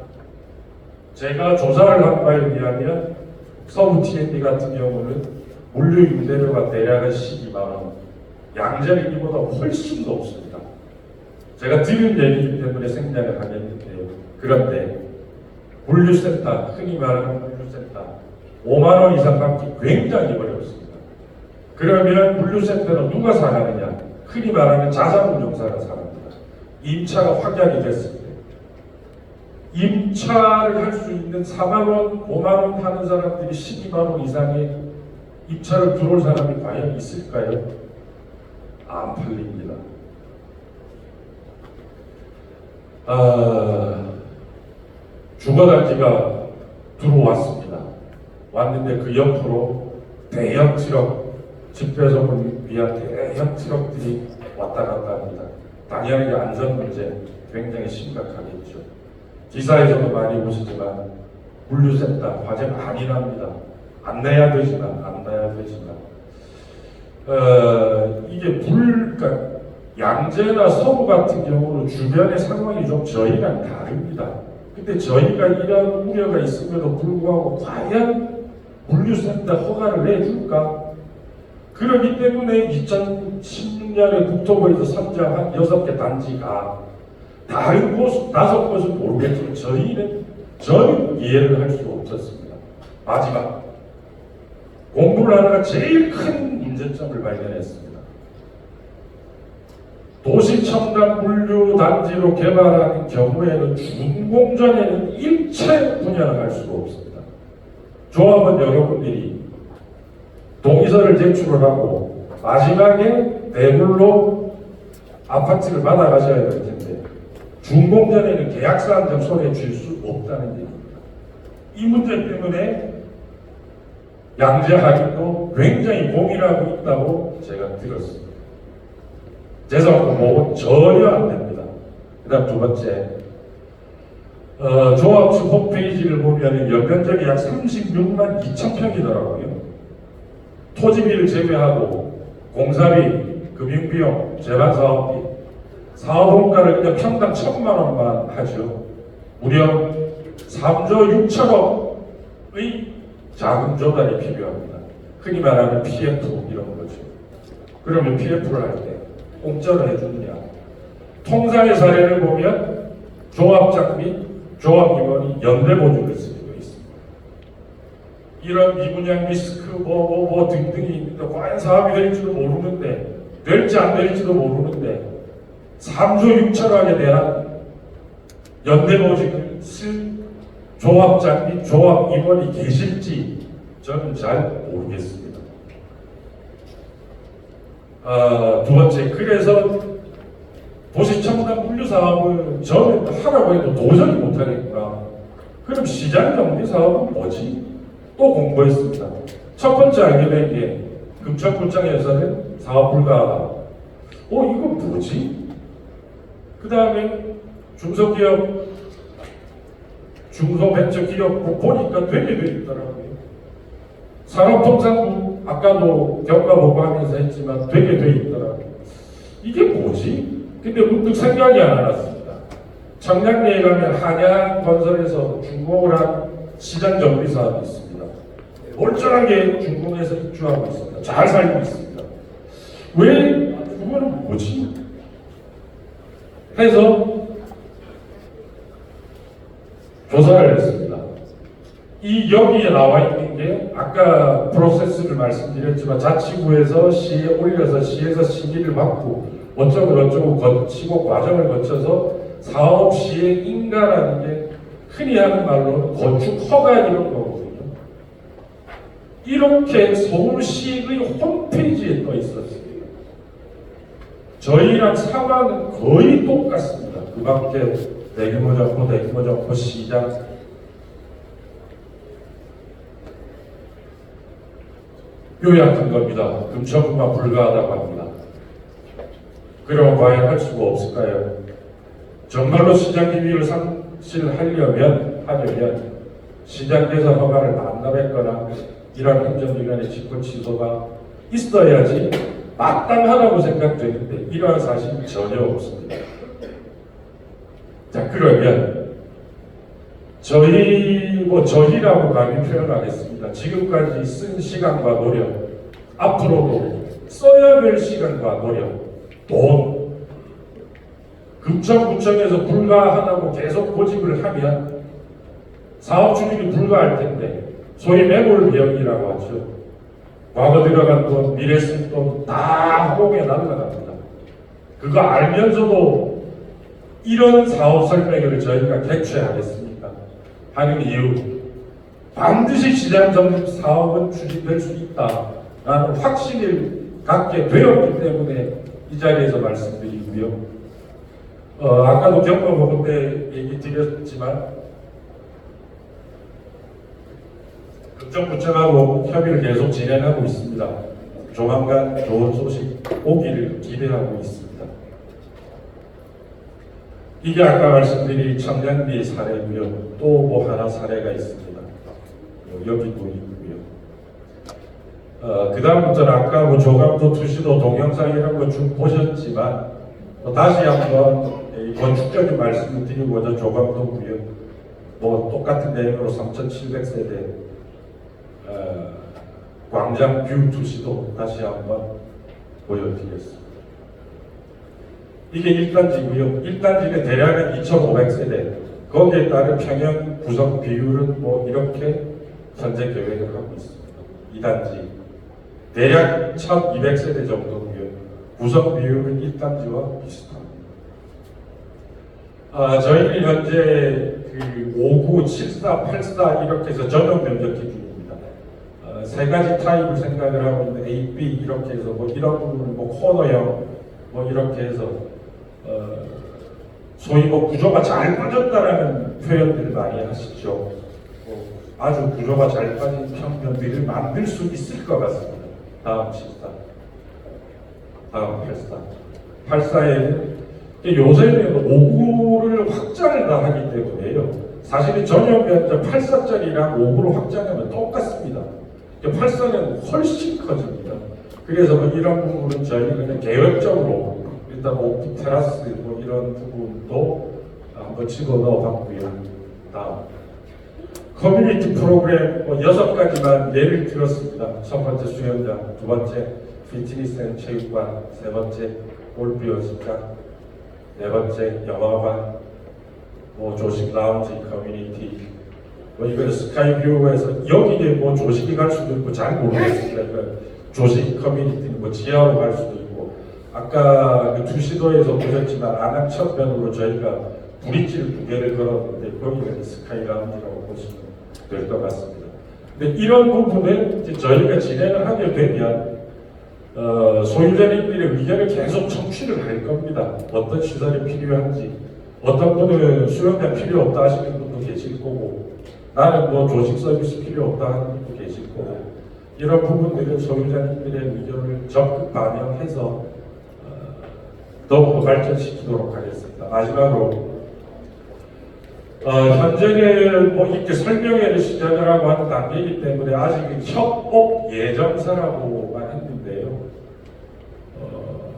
제가 조사를 한 바에 의하면 서울 T&D 같은 경우는 물류 임대료가 대략 12만 원, 양재는 이보다 훨씬 높습니다. 제가 들은 얘기이기 때문에 생략을 하겠는데요. 그런데 물류센터, 흔히 말하는 물류센터 5만 원 이상 받기 굉장히 어렵습니다. 그러면 물류센터는 누가 사가느냐? 흔히 말하는 자산운용사가 사갑니다. 임차가 확약이 됐을 때 임차를 할 수 있는 4만 원, 5만 원 하는 사람들이 12만 원 이상의 입찰을 들어올 사람이 과연 있을까요? 안 팔립니다. 주거단지가 들어왔습니다. 왔는데 그 옆으로 대형 트럭, 집배송을 위한 대형 트럭들이 왔다 갔다 합니다. 당연히 안전 문제 굉장히 심각하겠죠. 기사에서도 많이 보시지만 물류센터 화재 많이 납니다. 안 내야 되지만 이게 그러니까 양재나 서구 같은 경우는 주변의 상황이 좀 저희랑 다릅니다. 근데 저희가 이런 우려가 있음에도 불구하고 과연 물류센터 허가를 내줄까? 그렇기 때문에 2016년에 국토부에서 선정한 6개 단지가 다른 곳 5곳은 모르겠지만 저는 이해를 할 수가 없었습니다. 마지막 공부를 하다가 제일 큰 문제점을 발견했습니다. 도시첨단 물류단지로 개발하는 경우에는 준공전에는 일체 분양을 할 수가 없습니다. 조합은 여러분들이 동의서를 제출을 하고 마지막에 대물로 아파트를 받아가셔야 될 텐데 준공전에는 계약서 한 장 손에 쥘 수 없다는 얘기입니다. 이 문제 때문에 양재하기도 굉장히 고민하고 있다고 제가 들었습니다. 재산공목은 전혀 안 됩니다. 그 다음 두 번째, 조합 측 홈페이지를 보면 연면적이 약 36만 2천 평이더라고요. 토지비를 제외하고 공사비, 금융비용, 재반사업비, 사업원가를 그냥 평당 1,000만 원만 하죠. 무려 3조 6천억의 자금 조달이 필요합니다. 흔히 말하는 PF 이런 거죠. 그러면 PF를 할 때 공짜로 해주느냐? 통상의 사례를 보면 조합장 및 조합임원이 연대 보증을 쓰고 있습니다. 이런 미분양 리스크 등등이 있는데 과연 사업이 될지도 모르는데 될지 안 될지도 모르는데 3조 6천억에 대한 연대 보증을 쓸 조합장 및 조합임원이 계실지 저는 잘 모르겠습니다. 두 번째, 그래서 도시첨단 물류 사업을 저는 하라고 해도 도저히 못하겠구나. 그럼 시장 정비 사업은 뭐지? 또 공부했습니다. 첫 번째 알게 된 게 금천구청에서는 사업 불가하다. 이거 뭐지? 그 다음에 중소기업, 중소벤처기업 보니까 되게 돼 있더라고요. 산업통상부 아까도 경과 보고하면서 했지만 되게 돼 있더라고요. 이게 뭐지? 근데 문득 생각이 안 났습니다. 청량리에 가면 한양건설에서 준공을 한 시장 정비 사업이 있습니다. 멀쩡하게 준공해서 입주하고 있습니다. 잘 살고 있습니다. 왜 그거는 뭐지? 해서 조사를 했습니다. 이 여기에 나와 있는 게 아까 프로세스를 말씀드렸지만 자치구에서 시에 올려서 시에서 심의를 받고 어쩌고 거치고 과정을 거쳐서 사업 시에 인가라는 게 흔히 하는 말로는 건축 허가 이런 거거든요. 이렇게 서울시의 홈페이지에 떠 있었습니다. 저희랑 상황은 거의 똑같습니다. 그 밖에 대규모 점포 시장 요약한 겁니다. 금천구가 불가하다고 합니다. 그럼 과연 할 수가 없을까요? 정말로 시장 기밀을 상실하려면 시장 대상 허가를 반납했거나 이런 행정기관의 직권 취소가 있어야지 마땅하다고 생각되는데 이러한 사실이 전혀 없습니다. 자, 그러면 저희라고 감히 표현하겠습니다. 지금까지 쓴 시간과 노력, 앞으로도 써야 될 시간과 노력, 돈, 금천구청에서 불가하다고 계속 고집을 하면 사업 추진이 불가할 텐데 소위 매몰 비용이라고 하죠. 과거 들어간 돈, 미래 쓸 돈 다 허공에 날아갑니다. 그거 알면서도 이런 사업 설명회를 저희가 개최하겠습니까? 하는 이유, 반드시 시장 정립 사업은 추진될 수 있다라는 확신을 갖게 되었기 때문에 이 자리에서 말씀드리고요. 아까도 경험 보고 때 얘기 드렸지만 금천구청하고 협의를 계속 진행하고 있습니다. 조만간 좋은 소식 오기를 기대하고 있습니다. 이게 아까 말씀드린 청량리 사례고요. 또 뭐 하나 사례가 있습니다. 여기도 있고요. 그 다음부터는 아까 뭐 조감도 투시도 동영상 이런 거 쭉 보셨지만 다시 한번 건축적인 말씀을 드리고자 조감도고요. 뭐 똑같은 내용으로 3,700세대 광장 뷰 투시도 다시 한번 보여드리겠습니다. 이게 1단지고요. 1단지는 대략은 2,500세대. 거기에 따른 평형 구성 비율은 뭐 이렇게 현재 계획을 하고 있습니다. 2단지 대략 1,200세대 정도고요. 구성 비율은 1단지와 비슷합니다. 저희는 현재 그 5구, 74, 84 이렇게 해서 전용 면적 기준입니다. 세 가지 타입을 생각을 하고 있는데 A, B 이렇게 해서 뭐 이런 부분을 뭐 코너형 뭐 이렇게 해서 소위 뭐 구조가 잘 빠졌다라는 표현들을 많이 하시죠. 아주 구조가 잘 빠진 평면들을 만들 수 있을 것 같습니다. 다음 74, 다음 84. 84에는 요새는 5구를 확장을 다 하기 때문에요. 사실은 전용 면적 84짜리랑 5구로 확장하면 똑같습니다. 84는 훨씬 커집니다. 그래서 뭐 이런 부분은 저희는 그냥 계획적으로 일단 오프 테라스 뭐 이런 부분도 한번 집어넣어 봤고요. 다음 커뮤니티 프로그램 뭐 6가지만 예를 들었습니다. 첫 번째 수영장, 두 번째 피트니스 앤 체육관, 세 번째 골프 연습장, 네 번째 영화관, 뭐 조식 라운지 커뮤니티, 뭐 이거 스카이뷰에서 여기에 뭐 조식이 갈 수도 있고 잘 모르겠습니다. 조식 커뮤니티는 뭐 지하로 갈 수도 있고, 아까 그 투시도에서 보셨지만 안양 첫변으로 저희가 브릿지를 2개를 걸었는데 거기가 스카이 라운지라고 보시면 될 것 같습니다. 근데 이런 부분은 이제 저희가 진행을 하게 되면 소유자님들의 의견을 계속 청취를 할 겁니다. 어떤 시설이 필요한지, 어떤 분은 수영장 필요 없다 하시는 분도 계실 거고, 나는 뭐 조식 서비스 필요 없다 하는 분도 계실 거고, 이런 부분들은 소유자님들의 의견을 적극 반영해서 더욱 발전시키도록 하겠습니다. 마지막으로 현재는 뭐 이렇게 설명회를 시작을 하고 하는 단계이기 때문에 아직은 협업 예정사라고만 했는데요.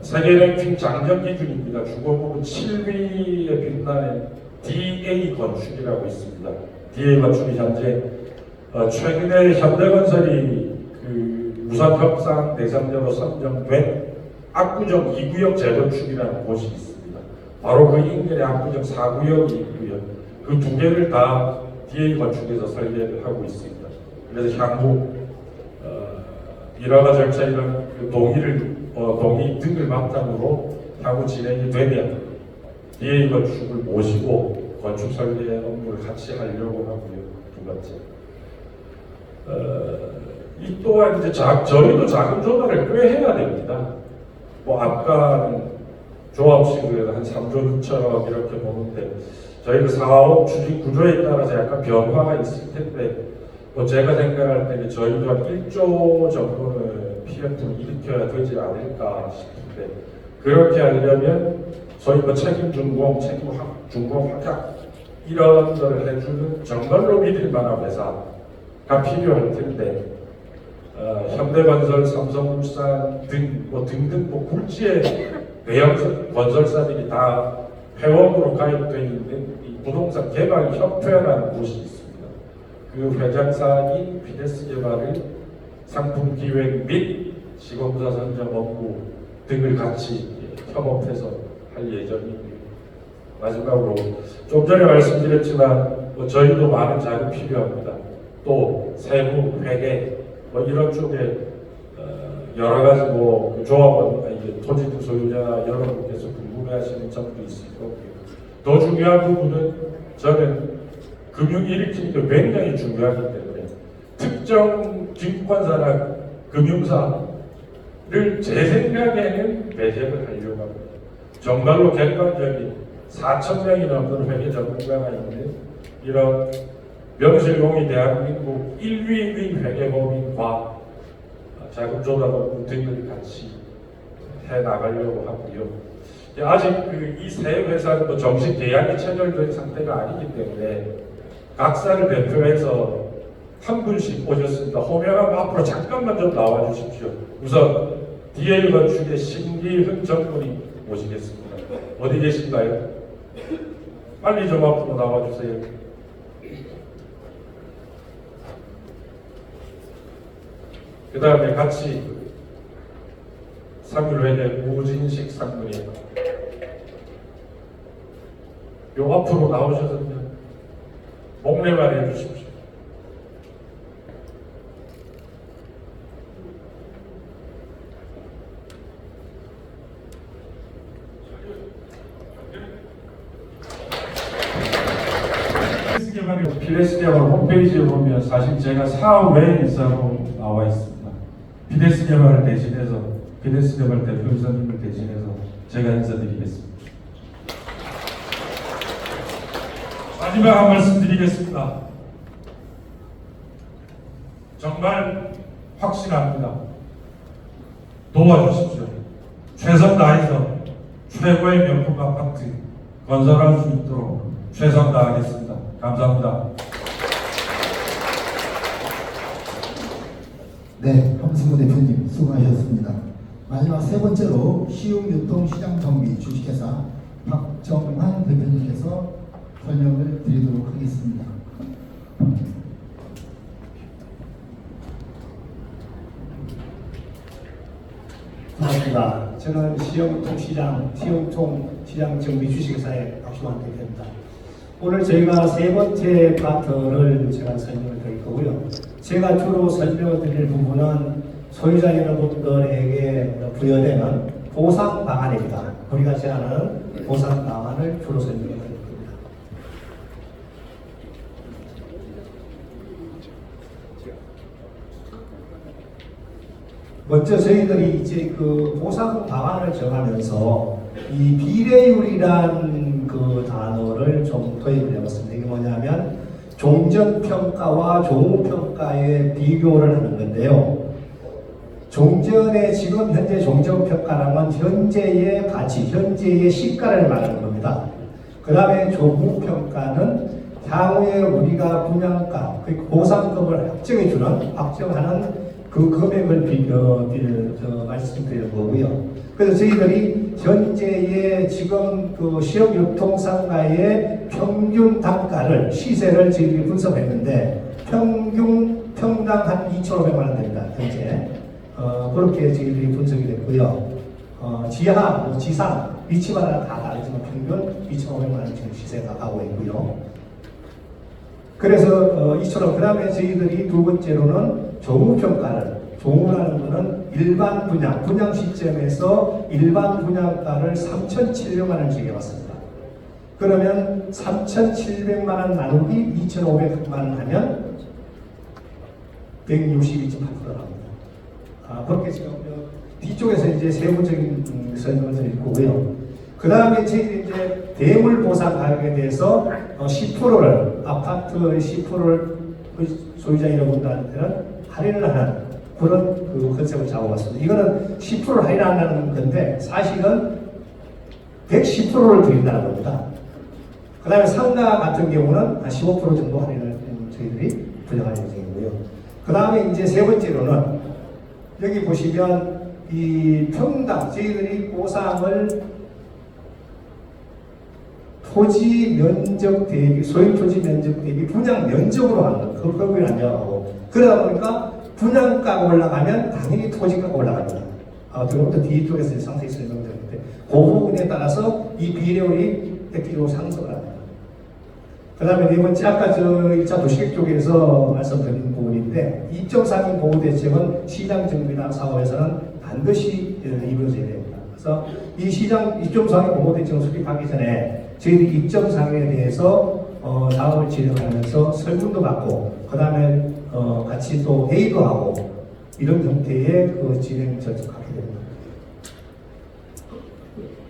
세계 랭킹 장년 기준입니다. 주거부문 7위에 빛나는 DA 건축이라고 있습니다. DA 건축이 현재 최근에 현대건설이 그 우선 협상 대상자로 선정된 압구정 2구역 재건축이라는 곳이 있습니다. 바로 그 인근에 압구정 4구역이 있고요. 그 두 개를 다 DA 건축에서 설계를 하고 있습니다. 그래서 향후 일화가 절차 이런 그 동의 등을 바탕으로 향후 진행이 되면 DA 건축을 모시고 건축 설계 업무를 같이 하려고 하고요. 두 번째. 이 또한 이제 저희도 자금 조달을 꽤 해야 됩니다. 뭐 아까는 조합식으로 한 3조 6천억 이렇게 보는데 저희가 사업 추진 구조에 따라서 약간 변화가 있을 텐데 뭐 제가 생각할 때는 저희도 한 1조 정도는 PF를 일으켜야 되지 않을까 싶은데 그렇게 하려면 소위 뭐 책임 준공, 준공 합작 이런 거를 해주는 정말로 믿을 만한 회사가 필요할 텐데 현대건설, 삼성물산 등등 굴지의 대형 건설사들이 다 회원으로 가입되어 있는 이 부동산 개발 협회라는 곳이 있습니다. 그 회장사인 비데스개발의 상품 기획 및 시공사 선정 업무 등을 같이 협업해서 할 예정이고요. 마지막으로 좀 전에 말씀드렸지만 저희도 많은 자금 필요합니다. 또 세무, 회계 이런 쪽에 여러 가지 조합원, 토지등 소유자 여러분께서 궁금해하시는 점도 있을 거고요. 더 중요한 부분은 저는 금융 일으키는 게 굉장히 중요하기 때문에 특정 증권사나 금융사를 제 생각에는 배제를 하려고 합니다. 정말로 객관적인 4,000명이 넘는 회계 전문가가 있는 이런 명실공히 대한민국 1위인 회계법인과 자금 조달 업무 등을 같이 해 나가려고 하고요. 아직 이 세 회사는 정식 계약이 체결된 상태가 아니기 때문에 각사를 대표해서 한 분씩 오셨습니다. 호명하고 앞으로 잠깐만 좀 나와 주십시오. 우선 DA 건축의 신기훈 전문의 모시겠습니다. 어디 계신가요? 빨리 좀 앞으로 나와 주세요. 그 다음에 같이 상률회계 우진식 상무님 요 앞으로 나오셔서 목례만 해주십시오. 비데스개발 홈페이지에 보면 사실 제가 사업외 인사로 나와 있습니다. 비데스개발을 대신해서 비데스개발 대표이사님을 대신해서 제가 인사드리겠습니다. 마지막 한 말씀 드리겠습니다. 정말 확신합니다. 도와주십시오. 최선 다해서 최고의 명품 아파트 건설할 수 있도록 최선 다하겠습니다. 감사합니다. 네, 함승호 대표님 수고하셨습니다. 마지막 세 번째로 시흥유통시장 정비 주식회사 박정환 대표님께서 설명을 드리도록 하겠습니다. 반갑습니다. 저는 시흥유통시장 정비 주식회사의 박정환 대표입니다. 오늘 저희가 세 번째 파트를 제가 설명을 드릴 거고요. 제가 주로 설명을 드릴 부분은 소유자 여러분들에게 부여되는 보상 방안입니다. 우리가 제안하는 보상 방안을 주로 설명을 드릴 겁니다. 먼저 저희들이 이제 그 보상 방안을 정하면서 이 비례율이란 그 단어를 좀 도입을 해봤습니다. 이게 뭐냐면 종전평가와 조우평가의 비교를 하는 건데요. 지금 현재 종전평가라는 현재의 가치, 현재의 시가를 말하는 겁니다. 그 다음에 조우평가는 향후에 우리가 분양가, 그 보상금을 확정하는 그 금액을 말씀드리는 거고요. 그래서 저희들이 현재의 지금 그 시력 유통상가의 평균 단가를, 시세를 저희들이 분석했는데, 평당 한 2,500만 원 됩니다, 현재. 그렇게 저희들이 분석이 됐고요. 지하, 지상, 위치마다 다 다르지만 평균 2,500만 원 지금 시세가 가고 있고요. 그래서 이처럼 그 다음에 저희들이 두 번째로는 종후평가를, 종후라는 것은 일반 분양 시점에서 일반 분양가를 3,700만 원 정해왔습니다. 그러면 3,700만 원 나누기 2,500만 원 하면 162.8%입니다. 그렇게 지금 뒤쪽에서 이제 세부적인 설명을 드릴 거고요. 그 다음에 저희들이 이제 대물 보상 가격에 대해서 10%를, 아파트의 10%를 소유자 여러분들한테는 할인을 하는 그런 그 컨셉을 잡아봤습니다. 이거는 10%를 할인한다는 건데 사실은 110%를 드린다는 겁니다. 그 다음에 상가 같은 경우는 한 15% 정도 할인을 저희들이 분양할 예정이고요. 그 다음에 이제 세 번째로는 여기 보시면 이 평당, 저희들이 보상을 토지 면적 대비, 소유 토지 면적 대비 분양 면적으로 하는 거, 그걸 안 정하고, 그러다 보니까 분양가가 올라가면 당연히 토지가가 올라갑니다. 지금부터 뒤쪽에서 상세히 설명드렸는데, 그 부분에 따라서 이 비례율이 100kg 상승을 합니다. 그 다음에 네 번째, 아까 저 1차 도시계획 쪽에서 말씀드린 부분인데, 2.3인 보호대책은 시장 정비나 사업에서는 반드시 이루어져야 됩니다. 그래서 이 시장 2.3인 보호대책을 수립하기 전에 저희들이 2.3에 대해서 사업을 진행하면서 설문도 받고, 그 다음에 같이 또 회의도 하고, 이런 형태의 그 진행 절차를 하게 됩니다.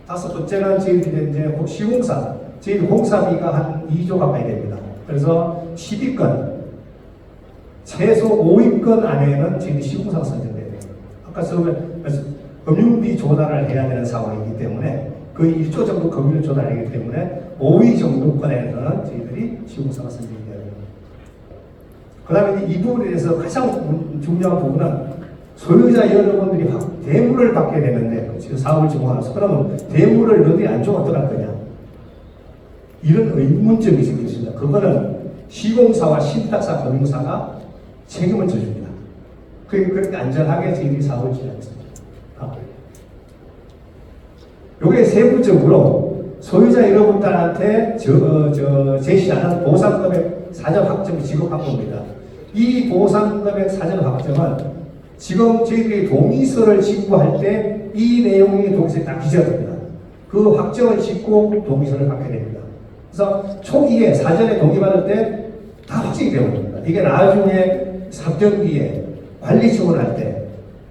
다섯 번째는 저희들이 이제 시공사, 저희들 공사비가 한 2조 가까이 됩니다. 그래서 10위권, 최소 5위권 안에는 저희들이 시공사가 선정돼야 돼요. 아까 금융비 조달을 해야 되는 상황이기 때문에 거의 1조 정도 금융 조달이기 때문에 5위 정도권에서는 저희들이 시공사가 선정돼야 됩니다. 그 다음에 이 부분에 대해서 가장 중요한 부분은 소유자 여러분들이 대물을 받게 되는데, 지금 사업을 진행하면서 그러면 대물을 너희들이 안 주면 어떡할 거냐, 이런 의문점이 생겼습니다. 그거는 시공사와 신탁사, 금융사가 책임을 져줍니다. 그렇게 안전하게 저희들이 사업을 진행했습니다. 요게 세부적으로 소유자 여러분들한테 제시하는 보상금액 사전 확정을 지급한 겁니다. 이 보상금액 사전 확정은 지금 저희들이 동의서를 신고할 때 이 내용이 동의서에 딱 기재가 됩니다. 그 확정을 짓고 동의서를 받게 됩니다. 그래서 초기에 사전에 동의받을 때 다 확정이 되어버립니다. 이게 나중에 사정기에 관리 지원할 때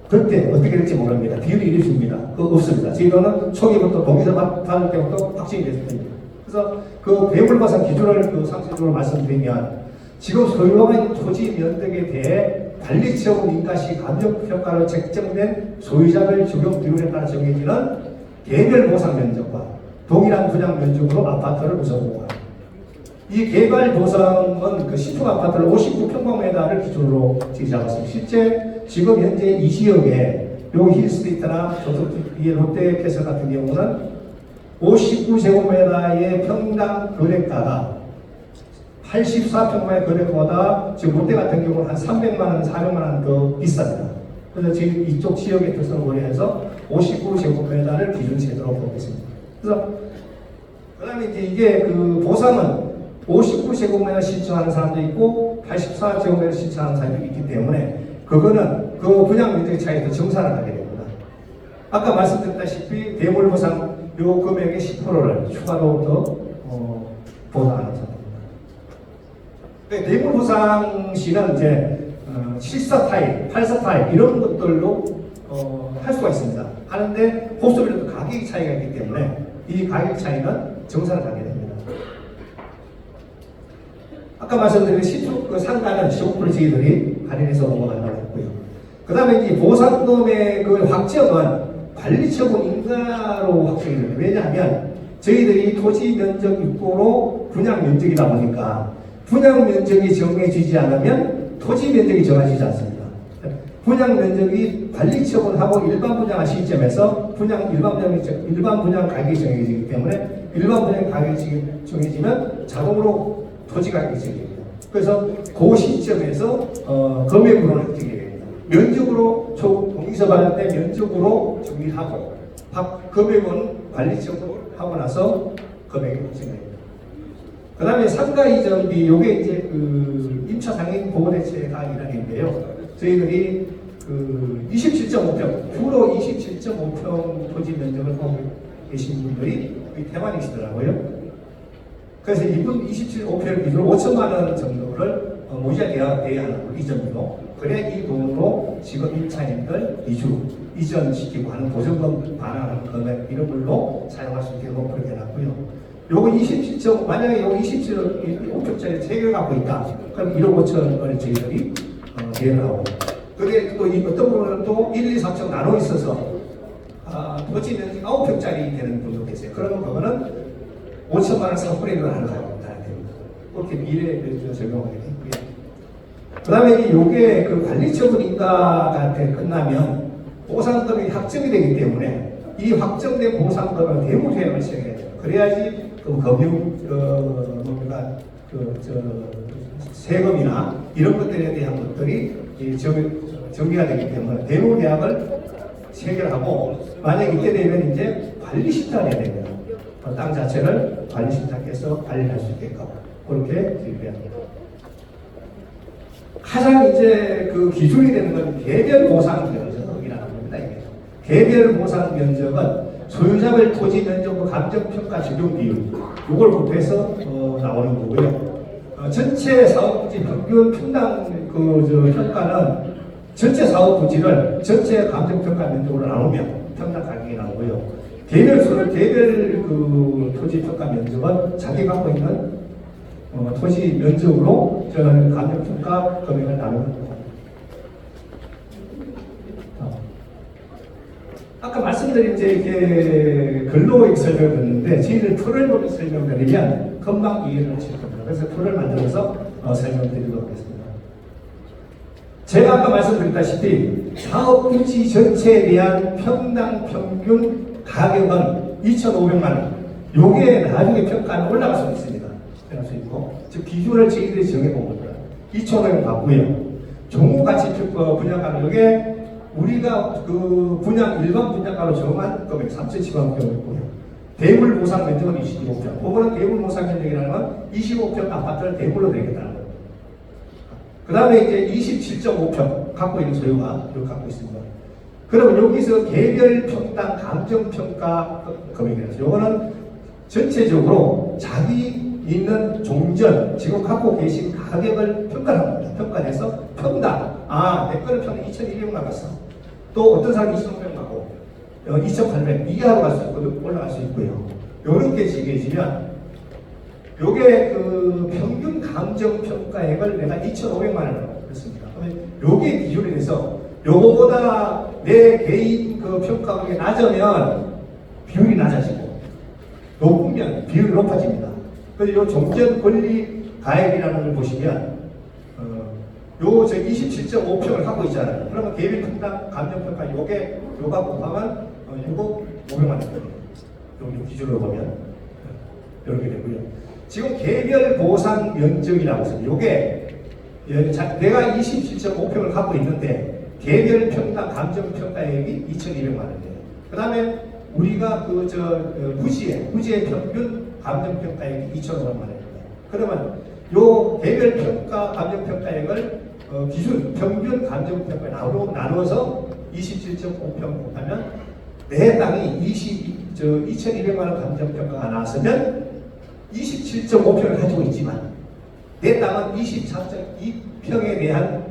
그때 어떻게 될지 모릅니다. 비율이 이래 줍니다. 그거 없습니다. 저희는 초기부터 동의서 받을 때부터 확정이 됐습니다. 그래서 그 배물보상 기준을 그 상세적으로 말씀드리면, 지금 소유한 토지 면적에 대해 관리처분 인가시 감정평가로 책정된 소유자별 적용 비율에 따라 정해지는 개별 보상 면적과 동일한 분양 면적으로 아파트를 구성합니다. 이 개별 보상은 그 10평 아파트를 59평방미터를 기준으로 제시하고 있습니다. 실제 지금 현재 이 지역에 요 힐스트리트나 롯데캐슬 같은 경우는 59제곱미터의 평당 거래가가 84평방의 거래가보다 지금 롯데 같은 경우는 한 300만 원, 400만 원 더 비쌉니다. 그래서 지금 이쪽 지역의 특성을 고려해서 59제곱미터를 기준 제도로 보고 있습니다. 그래서 그 다음에 이제 이게 그 보상은 59제곱미터 신청하는 사람도 있고 84제곱미터 신청하는 사람도 있기 때문에 그거는 그 분양 면적의 차이에서 정산을 하게 됩니다. 아까 말씀드렸다시피 대물 보상 요 금액의 10%를 추가로 더 보상하는 상황입니다. 대물 보상 시는 이제 7사 타입, 8사 타입 이런 것들로 할 수가 있습니다. 하는데 호수비도 가격 차이가 있기 때문에 이 가격 차이는 정산을 하게 됩니다. 아까 말씀드린 그 상가는 15% 저희들이 할인해서 넘어간다고 했고요. 그 다음에 이 보상금의 그 확정은 관리처분 인가로 확정이 됩니다. 왜냐하면 저희들이 토지 면적 육보로 분양 면적이다 보니까 분양 면적이 정해지지 않으면 토지 면적이 정해지지 않습니다. 분양 면적이 관리 처분하고 일반 분양한 시점에서 일반 분양 가격이 정해지기 때문에 일반 분양 가격이 정해지면 자동으로 토지 가격이 정해집니다. 그래서 그 시점에서 금액으로 확정이 됩니다. 면적으로 공기서 받을 때 면적으로 정리하고 금액은 관리 처분하고 나서 금액이 확정됩니다. 그 다음에 상가 이전비, 요게 이제 그 임차 상인 보호대책 가격이라는데요. 저희들이 그 27.5평, 주로 27.5평 토지 면적을 하고 계신 분들이 거의 대만이시더라고요. 그래서 이분 27.5평 기준으로 5천만 원 정도를 모의자 대야 하는 이전비로. 그래 이 돈으로 지금 임차인들 이전시키고 하는 보증금 반환하는 금액 이런 걸로 사용할 수 있도록 그렇게 해놨고요. 요거 27점, 만약에 요거 27.5평짜리 3개를 갖고 있다. 그럼 1억 5천원을 저희들이 대여를 하고. 그게 또 어떤 분은 또 1, 2, 3층 나눠 있어서 토지 면적 9평짜리 되는 분도 계세요. 그러면 그거는 5천만 원 3분의 1을 하는 거예요. 그렇게 미래에 적용하게 되고요. 그 다음에 요게 그 관리처분 인가한테 끝나면 보상금이 확정이 되기 때문에 이 확정된 보상금을 대물회원을 시행해야 돼요. 그래야지 그 금융 세금이나 이런 것들에 대한 것들이 정리가 되기 때문에 대물계약을 체결하고 만약 이때 되면 이제 관리신탁을 해야 됩니다. 땅 자체를 관리신탁해서 관리할 수 있게끔 그렇게 준비합니다. 가장 이제 그 기준이 되는 건 개별 보상 면적이라는 겁니다. 개별 보상 면적은 소유자별 토지 면적과 감정평가 적용 비율 이걸 곱해서 나오는 거고요. 전체 사업부지 평균 평당 평가는 전체 사업부지를 전체 감정평가 면적으로 나누면 평당 가격이 나오고요. 개별 그 토지 평가 면적은 자기 갖고 있는 토지 면적으로 저는 감정평가 금액을 나누는 겁니다. 아까 말씀드린 이제 이게 글로 설명을 드렸는데 저희들 툴을 설명드리면 금방 이해를 하실 겁니다. 그래서 툴을 만들어서 설명드리도록 하겠습니다. 제가 아까 말씀드렸다시피 사업부지 전체에 대한 평당 평균 가격은 2,500만 원. 요게 나중에 평가는 올라갈 수 있습니다. 올라갈 수 있고 즉 기준을 저희들이 정해본 겁니다. 2,500원 받고요. 종우가치 분양가는 요게 우리가 그 일반 분양가로 정한 금액 3,700원 있고요. 대물 보상 면적은 25평. 그거는 대물 보상 면적이라는 건 25평 아파트를 대물로 내겠다는 거예요. 그 다음에 이제 27.5평 갖고 있는 소유가 이렇게 갖고 있습니다. 그럼 여기서 개별 평당 감정평가 금액이라서 요거는 전체적으로 자기 있는 종전 지금 갖고 계신 가격을 평가를 합니다. 평가해서 평당 내 거는 평당 2,200원 나갔어. 또 어떤 사람이 2,500원 나고 2,800 이하로 갈 수 있고 올라갈 수 있고요. 요렇게 지게지면 요게 그 평균 감정평가액을 내가 2,500만 원으로 했습니다. 그러면 요게 기준이 돼서 요거보다 내 개인 그 평가액이 낮으면 비율이 낮아지고 높으면 비율이 높아집니다. 그래서 요 종전 권리 가액이라는 걸 보시면 요 27.5평을 갖고 있잖아요. 그러면 개별 평당 감정평가 요게 요가 곱하면 요거 500만 원이거든요. 요 기준으로 보면 이렇게 되고요. 지금 개별 보상 면적이라고 해서 요게 내가 27.5평을 갖고 있는데 개별 평당 감정평가액이 2,200만 원이에요. 그 다음에 우리가 부지의 평균 감정평가액이 2,500만 원입니다. 그러면 요 개별 평가 감정평가액을 기준 평균 감정평가에 나누어서 27.5평 곱하면 내 땅이 2,200만 원 감정평가가 나왔으면 27.5평을 가지고 있지만 내 땅은 24.2평에 대한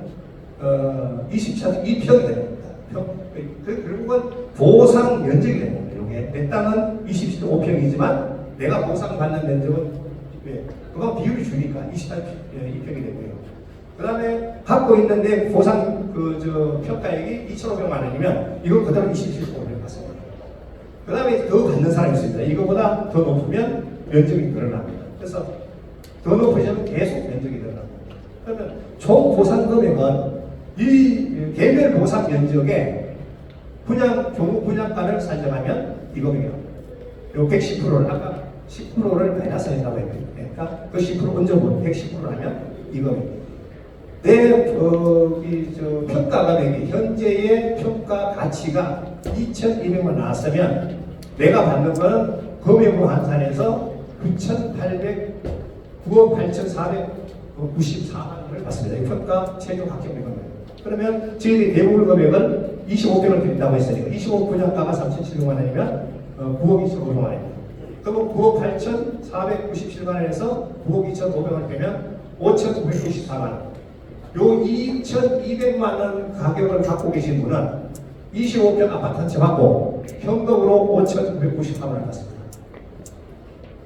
24.2평이 되는 겁니다. 결국은 보상 면적이 되는 겁니다. 이게 내 땅은 27.5평이지만 내가 보상받는 면적은 그건 비율이 주니까 24.2평이 되고요. 그 다음에 갖고 있는 내 보상 평가액이 2,500만 원이면 이건 그대로 27.5평 받습니다. 그 다음에 더 받는 사람이 있습니다. 이거보다 더 높으면 면적이 늘어납니다. 그래서 더 높아지면 계속 면적이 늘어납니다. 그러면 총 보상 금액은 이 개별 보상 면적에 경우 분양가를 산정하면 이 금액이에요. 요 110%를 아까 10%를 마이너스 한다고 했으니까 그 10% 얹어보면 110% 하면 이 금액. 내 평가 금액이 현재의 평가 가치가 2,200만 나왔으면 내가 받는 거는 금액으로 환산해서 9억 8,494만 원을 받습니다. 평가 최종 합격된 겁니다. 그러면 저희들이 대부분 금액은 25평을 드린다고 했으니까 25 분양가가 3,700만 원이면 9억 2,500만 원입니다. 그러면 9억 8,497만 원에서 9억 2,500원 되면 5,994만 원. 요 2,200만 원 가격을 갖고 계신 분은 25평 아파트 한 채 받고 현금으로 5,994만 원 받습니다.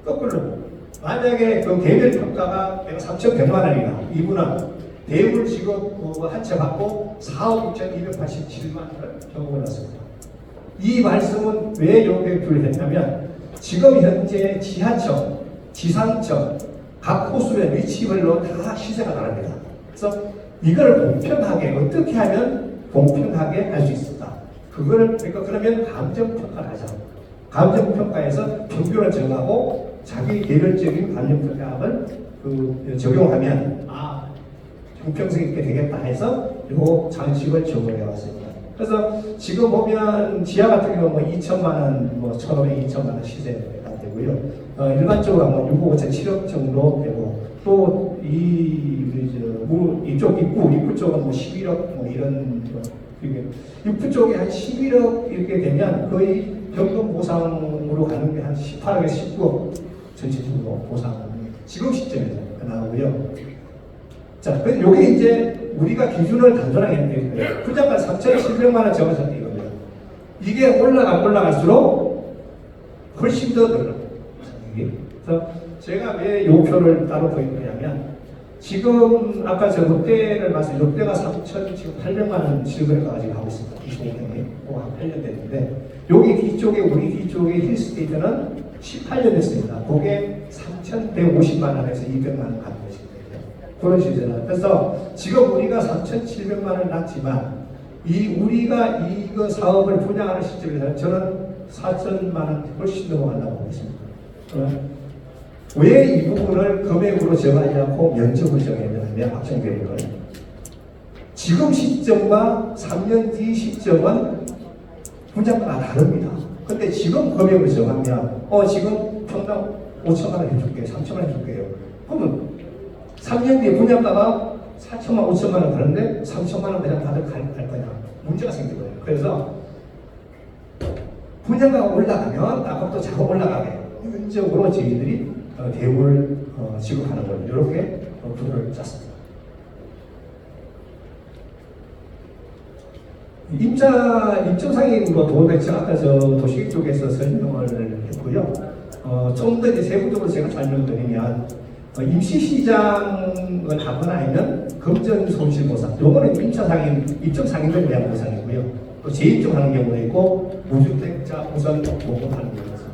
거꾸로 만약에 그 개별 평가가 3,100만 원이나 이분은 대물 지금 한 채 받고 4억 6,287만 원을 현금을 넣습니다. 이 말씀은 왜 요격을 했냐면 지금 현재 지하청, 지상청 각 호수의 위치별로 다 시세가 다릅니다. 그래서 이걸 공평하게 어떻게 하면 공평하게 할 수 있을까? 그러니까 그러면 감정평가를 하자. 감정평가에서 평균을 정하고 자기 개별적인 감정평가를 적용하면 공평성 있게 되겠다 해서 요 장식을 적용해 왔습니다. 그래서 지금 보면 지하 같은 경우는 뭐 2천만 원, 1,500, 2천만 원 시세가 되고요. 일반적으로 한 6억 5천 7억 정도 되고 또 이쪽 입구 쪽은 11억 이런 입구 쪽이 한 11억 이렇게 되면 거의 현금 보상으로 가는 게 한 18억에서 19억 전체적으로 보상 지금 시점에서 나오고요. 자, 그래서 여기 이제 우리가 기준을 단순하게 했는데 분양가 3,700만 원 정해서 이겁니다. 이게 올라갈수록 훨씬 더 늘어납니다. 그래서 제가 왜 이 표를 따로 보이냐면 지금 아까 저 롯데를 봤어요. 롯데가 3,800만 원 실거래가 아직 하고 있습니다. 25년에 한 8년 됐는데 여기 뒤쪽에 우리 뒤쪽에 힐스테이트는 18년 됐습니다. 그게 3,150만 원에서 200만 원 가는 것입니다. 그런 시세는. 그래서 지금 우리가 3,700만 원 났지만 우리가 이거 사업을 분양하는 시점에서 저는 4천만 원 훨씬 넘어간다고 보고 있습니다. 왜 이 부분을 금액으로 정하지 않고 면적을 정했냐면 확정되는 거예요. 지금 시점과 3년 뒤 시점은 분양가가 다릅니다. 근데 지금 금액을 정하면 지금 평당 5천만 원 해줄게요. 3천만 원 해줄게요. 그러면 3년 뒤에 분양가가 4천만 5천만 원 가는데 3천만 원 그냥 다들 갈 거냐. 문제가 생긴 거예요. 그래서 분양가가 올라가면 아까부터 자꾸 올라가게 현적으로 저희들이 대우를 지급하는 걸 이렇게 구조를 짰습니다. 입점상인 도대체 아까 저 도시계 쪽에서 설명을 했고요. 좀 더 이제 세부적으로 제가 설명드리면 임시시장을 하거나 아니면 금전 손실 보상. 요거는 입점상인들에 대한 보상이고요. 또 재입점하는 경우도 있고 무주택자 우선 보급하는 경우도 있습니다.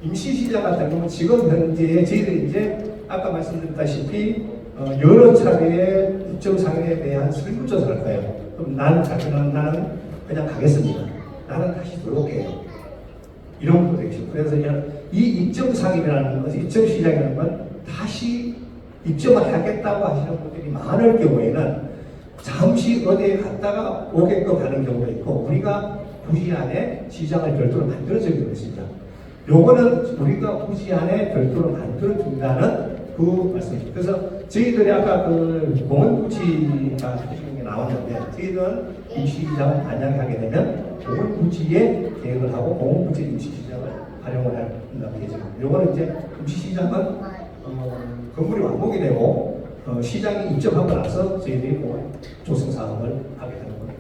임시시장 같은 경우는 지금 현재 저희들이 이제 아까 말씀드렸다시피 여러 차례의 입점상인에 대한 설문조사를 할 거예요. 그럼 나는 그냥 가겠습니다. 나는 다시 들어올게요. 이런 것도 되죠. 그래서 이 입점상이라는 것, 입점시장이라는 건 다시 입점을 하겠다고 하시는 분들이 많을 경우에는 잠시 어디에 갔다가 오게끔 하는 경우가 있고 우리가 부지 안에 시장을 별도로 만들어주기로 했습니다. 요거는 우리가 부지 안에 별도로 만들어준다는 그 말씀이죠. 그래서 저희들이 아까 그 공원부지가 하시는 게 나왔는데 저희들은 임시시장을 만약에 하게 되면 공원부지에 계획을 하고 공원부지 임시시장을 활용을 한다고 예정입니다. 요거는 이제 임시시장은 건물이 완공이 되고 시장이 입점하고 나서 저희들이 조성 사업을 하게 되는 거예요.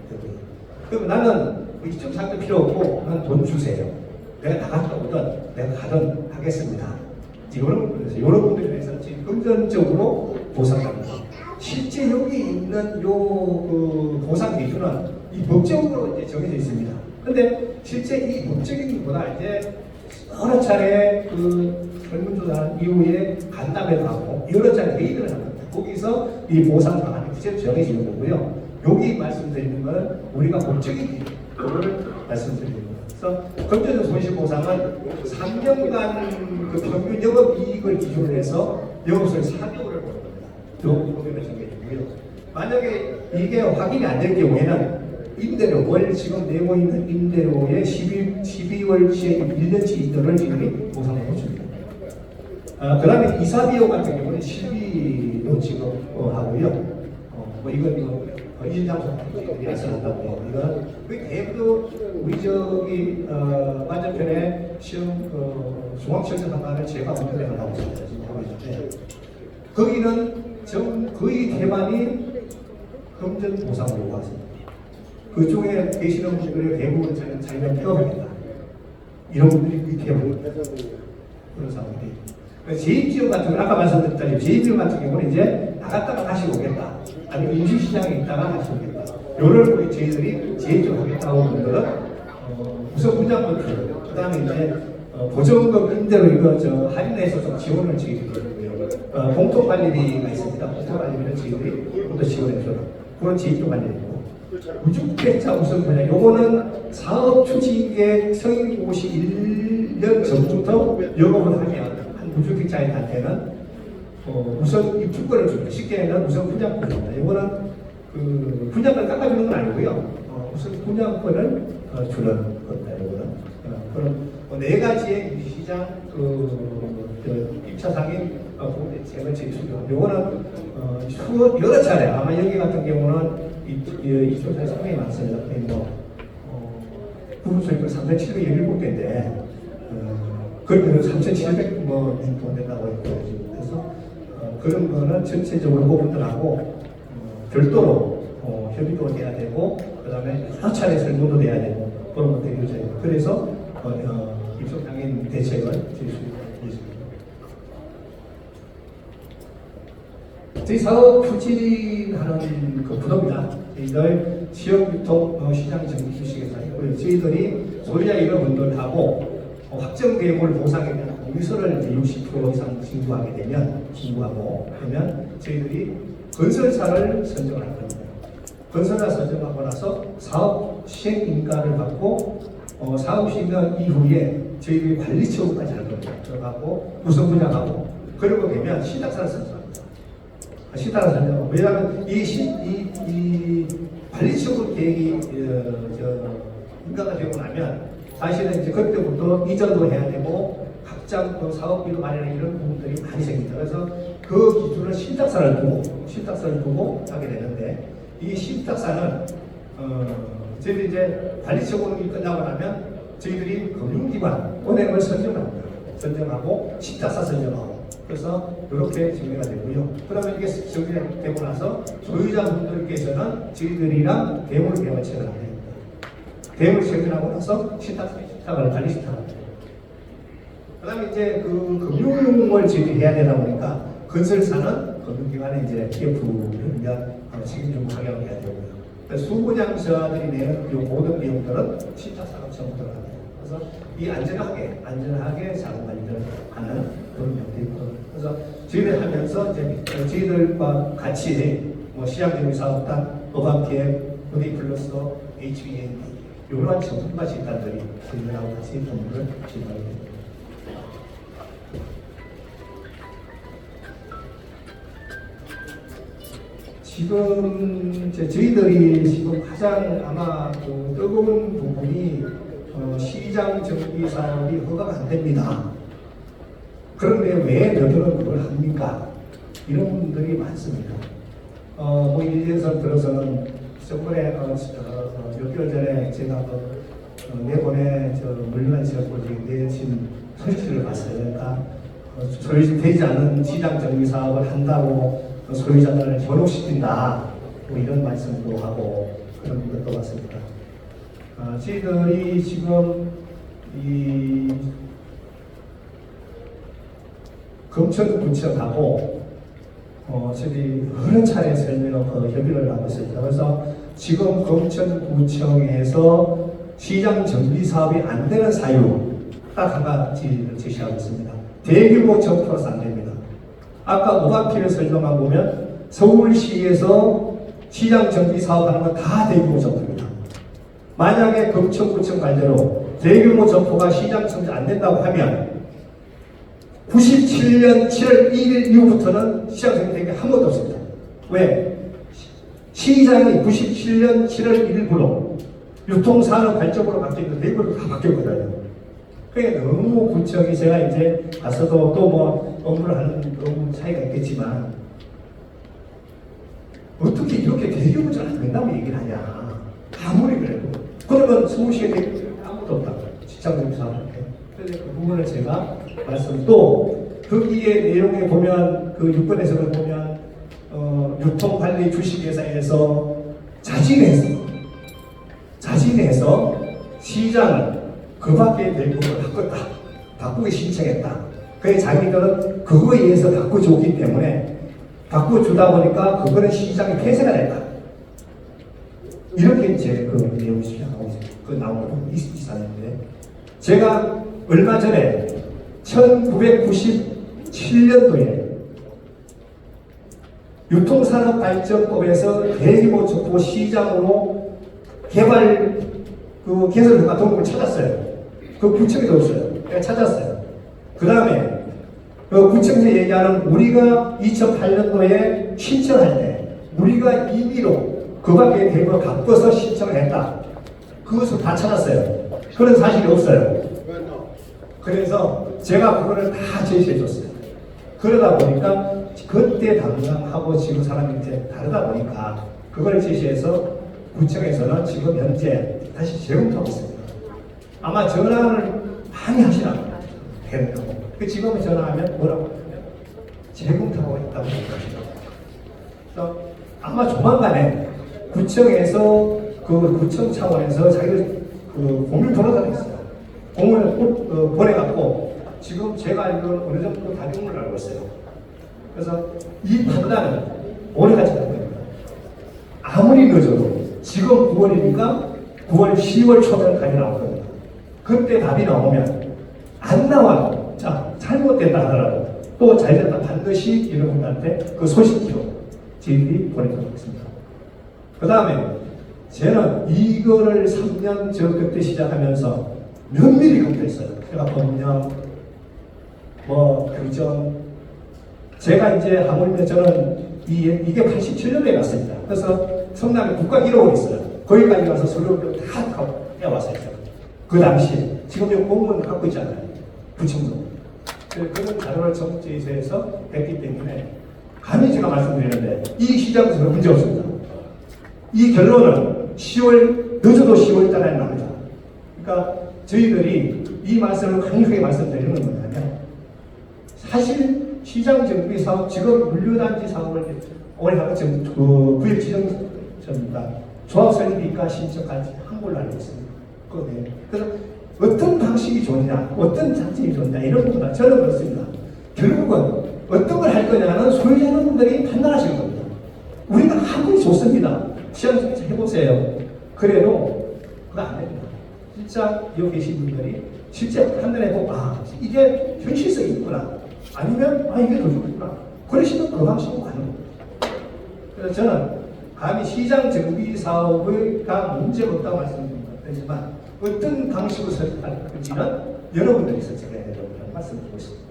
그럼 나는 입점 사업도 필요 없고 난 돈 주세요. 내가 나갔다 오든 내가 가든 하겠습니다. 이런 분들에 대해서는 지금 금전적으로 보상합니다. 실제 여기 있는 요 보상 기준은 이 법적으로 이제 정해져 있습니다. 근데 실제 이 법적인 것보다 이제 여러 차례 설문조사한 이후에 간담회도 하고 여러 차례 회의를 합니다. 거기서 이 보상 방안이 구체로 정해지는 거고요. 여기 말씀드리는 건 우리가 법적인 그거를 말씀드리는 거예요. 그래서 금전적 손실보상은 3년간 그 평균 영업이익을 기준으로 해서 영업소득 4개월을 보는 겁니다. 요금을 정해주고요. 만약에 이게 확인이 안 될 경우에는 임대료, 월 지금 내고 있는 임대료의 12월 시행 1년치 임대료를 지금이 보상을 해줍니다. 그 다음에 이사비용 같은 경우는 실비로 지금 하고요. 뭐 이건 이진장소 이래서 한다고 해요. 이건 거의 대부분 우리 저기 맞은편에 시험 중앙시청 한가를 제가 운영을 하고 있습니다. 지금 하고 있는데 거기는 거의 대만이 금전 보상을 요구하십니다. 그쪽에 계시는 분들의 대부분 저는 자기가 폐업합니다. 이런 분들이 폐업합니다. 그런 상황이. 제2지역 같은 경우는 아까 말씀드렸다시피 제2지역 같은 경우는 이제 나갔다가 다시 오겠다. 아니면 임시시장에 있다가 다시 오겠다. 요럴 저희들이 제2지역 하겠다고 하는 분들은 우선 분양권 그 다음에 이제 보증금 임대로 이거 할인해서 좀 지원을 저희들이 공통관리비가 있습니다. 공통관리비는 저희들이 좀 더 지원해줘요. 그런 제2지역 관리비고 무주택자 우선 분양 요거는 사업 추진계 성인고시 1년 전부터 영업을 하면 무주택자한테는 우선 입주권을 줍니다. 쉽게는 우선 분양권입니다. 이거는 그 분양권을 깎아주는 건 아니고요. 우선 분양권을 주는 겁니다. 이거는 그런 네 가지의 시장 입차상인 보호대책을 제출해요. 이거는 여러 차례 아마 여기 같은 경우는 이쪽에 상당히 많습니다. 부분소유권 3,717개인데 그러면 3,700 돈 된다고 했고 그래서 그런 거는 전체적으로 그분들하고 별도로 협의도 돼야 되고 그 다음에 여러 차례 설명도 돼야 되고 그런 것들이 이루어져요. 그래서 입소장애인 대책을 제시했습니다. 저희 사업 추진하는 그 부도입니다. 저희들 지역유통 시장 정비주식에서 했고요. 저희들이 소유자 이런 분들하고 확정 대물 보상에 대한 공유서를 60% 이상 신고하고 그러면 저희들이 건설사를 선정할 겁니다. 건설사 선정하고 나서 사업 시행 인가를 받고 사업 시행 이후에 저희들이 관리 처분까지 할 겁니다. 들어가고 우선 분양하고 그러고 되면 신탁사를 선정합니다. 신탁을 선정하고 왜냐하면 이 관리 처분 계획이 인가가 되고 나면 사실은 이제 그때부터 이전도 해야 되고 각장 사업비도 마련해 이런 부분들이 많이 생깁니다. 그래서 그 기준을 신탁사를 두고 하게 되는데 이 신탁사는 저희들이 이제 관리 처분이 끝나고 나면 저희들이 금융기관 은행을 선정합니다. 선정하고 신탁사 선정하고 그래서 이렇게 정리가 되고요. 그러면 이게 정리되고 나서 소유자분들께서는 저희들이랑 대물 계약을 체결합니다. 대물 체결하고 나서 신탁을 관리 신탁합니다. 그 다음에 이제 그 금융을 해야 되다 보니까 건설사는 금융기관에 이제 TF를 위한 책임좀 확인을 해야 되고요. 수분양사들이 내는 이 모든 비용들은 신탁사가 전부 들어갑니다. 그래서 이 안전하게 자금 관리를 하는 그런 형태입니다. 그래서 저희들 하면서 이제 저희들과 같이 시장정비사업단, 법안기획, OD+, HBN 이러한 전문가 집단들이 저희들하고 같이 업무를 진행하게 됩니다. 지금 저희들이 지금 가장 아마 뜨거운 부분이 시장 정비 사업이 허가가 안 됩니다. 그런데 왜 너희들은 그걸 합니까? 이런 분들이 많습니다. 예를 들어서는 저번에 몇 개월 전에 제가 내보내 물류관 지역구 내친 서식지를 봤어요. 그러니까 소유되지 않은 시장 정비 사업을 한다고 소유자들을 현혹시킨다. 이런 말씀도 하고 그런 것도 봤습니다. 저희들이 지금 이 검천구청하고 저희 여러 차례 협의를 하고 있습니다. 그래서 지금 검천구청에서 시장 정비 사업이 안 되는 사유 딱 한 가지를 제시하고 있습니다. 대규모 점포라서 안 됩니다. 아까 오감필을 설명한 보면 서울시에서 시장 정비 사업하는 건 다 대규모 점포입니다. 만약에 금천구청 말대로 대규모 점포가 시장 정비 안 된다고 하면 97년 7월 1일 이후부터는 시장 정비된 게 한 번도 없습니다. 왜? 시장이 97년 7월 1일부로 유통산업 발전으로 바뀌는 내부로 다 바뀌었거든요. 그러니까 너무 구청이 제가 이제 가서도 또 뭐 업무를 하는 업무 차이가 있겠지만 어떻게 이렇게 대규모적으로 안 된다고 얘기를 하냐. 아무리 그래도. 그러면 서울시에 아무것도 없다. 직장정비사업한테. 그래서 그 부분을 제가 말씀 또 거기에 내용에 보면 그 6번에서는 보면 유통관리 주식회사에서 자진해서 시장을 그 밖에 대부분을 바꿨다. 바꾸기 신청했다. 그래 자기들은 그거에 의해서 바꿔줬기 때문에 바꿔주다 보니까 그거는 시장의 폐쇄가 됐다. 이렇게 이제 그 내용이 시작하고 그 나오는 건 있었는데 제가 얼마 전에 1997년도에 유통산업발전법에서 대규모 점포 시장으로 개발 그 개설 허가 등록을 찾았어요. 그 구청에도 없어요. 내가 찾았어요. 그 다음에 그 구청에서 얘기하는 우리가 2008년도에 신청할 때 우리가 임의로 그 밖에 대부분 바꿔서 신청을 했다. 그것을 다 찾았어요. 그런 사실이 없어요. 그래서 제가 그거를 다 제시해 줬어요. 그러다 보니까 그때 당장하고 지금 사람이 이제 다르다 보니까 그걸 제시해서 구청에서는 지금 현재 다시 재검토하고 있습니다. 아마 전화를 많이 하시나 되는데 지금은 전화하면 뭐라고 하냐면 재검토하고 있다고 생각하시죠. 그래서 아마 조만간에 구청에서 그 구청 차원에서 자기들 그 공유 변호사가 있어요. 공문을 보내갖고 지금 제가 알기로는 어느 정도 다중을 알고 있어요. 그래서 이 판단은 오래가지 않을 겁니다. 아무리 늦어도 지금 9월이니까 9월 10월 초면 답이 나올 겁니다. 그때 답이 나오면 안 나와도 자 잘못됐다 하더라도 또 잘됐다 반드시 여러분한테 그 소식지로 저희들이 보내도록 하겠습니다. 그 다음에 저는 이거를 3년 전 그때 시작하면서 면밀히 검토했어요. 제가 법령, 규정. 제가 이제 하물며 저는 이게 87년도에 갔습니다. 그래서 성남에 국가기록원이 있어요. 거기까지 가서 서류를 다 해왔어요. 그 당시 지금 요 공문 갖고 있잖아요. 구청도. 그런 자료를 정치에서 했기 때문에 감히 제가 말씀드리는데 이 시장에서는 문제 없습니다. 이 결론은 10월, 늦어도 10월 달에 납니다. 그러니까 저희들이 이 말씀을 강력하게 말씀드리는 건 뭐냐면 사실 시장 정비 사업, 지금 물류단지 사업을 올해 하고 지금 그 구역 지정 조합 설립이니까 신청까지 한 걸로 알고 있습니다. 그래서 어떤 방식이 좋냐, 어떤 장점이 좋냐 이런 부분은 저는 그렇습니다. 결국은 어떤 걸 할 거냐는 소유자분들이 판단하시는 겁니다. 우리가 아무리 좋습니다. 시장 해보세요. 그래도 그거 안 됩니다. 진짜 여기 계신 분들이 실제 판단해보고 이게 현실성이 있구나. 아니면 이게 더 좋구나. 그러시면 그 방식으로 가는 겁니다. 그래서 저는 감히 시장 정비 사업가 문제가 없다고 말씀드리지만 어떤 방식으로 설득할 건지는 여러분들이 설득해야 된다고 말씀드리고 있습니다.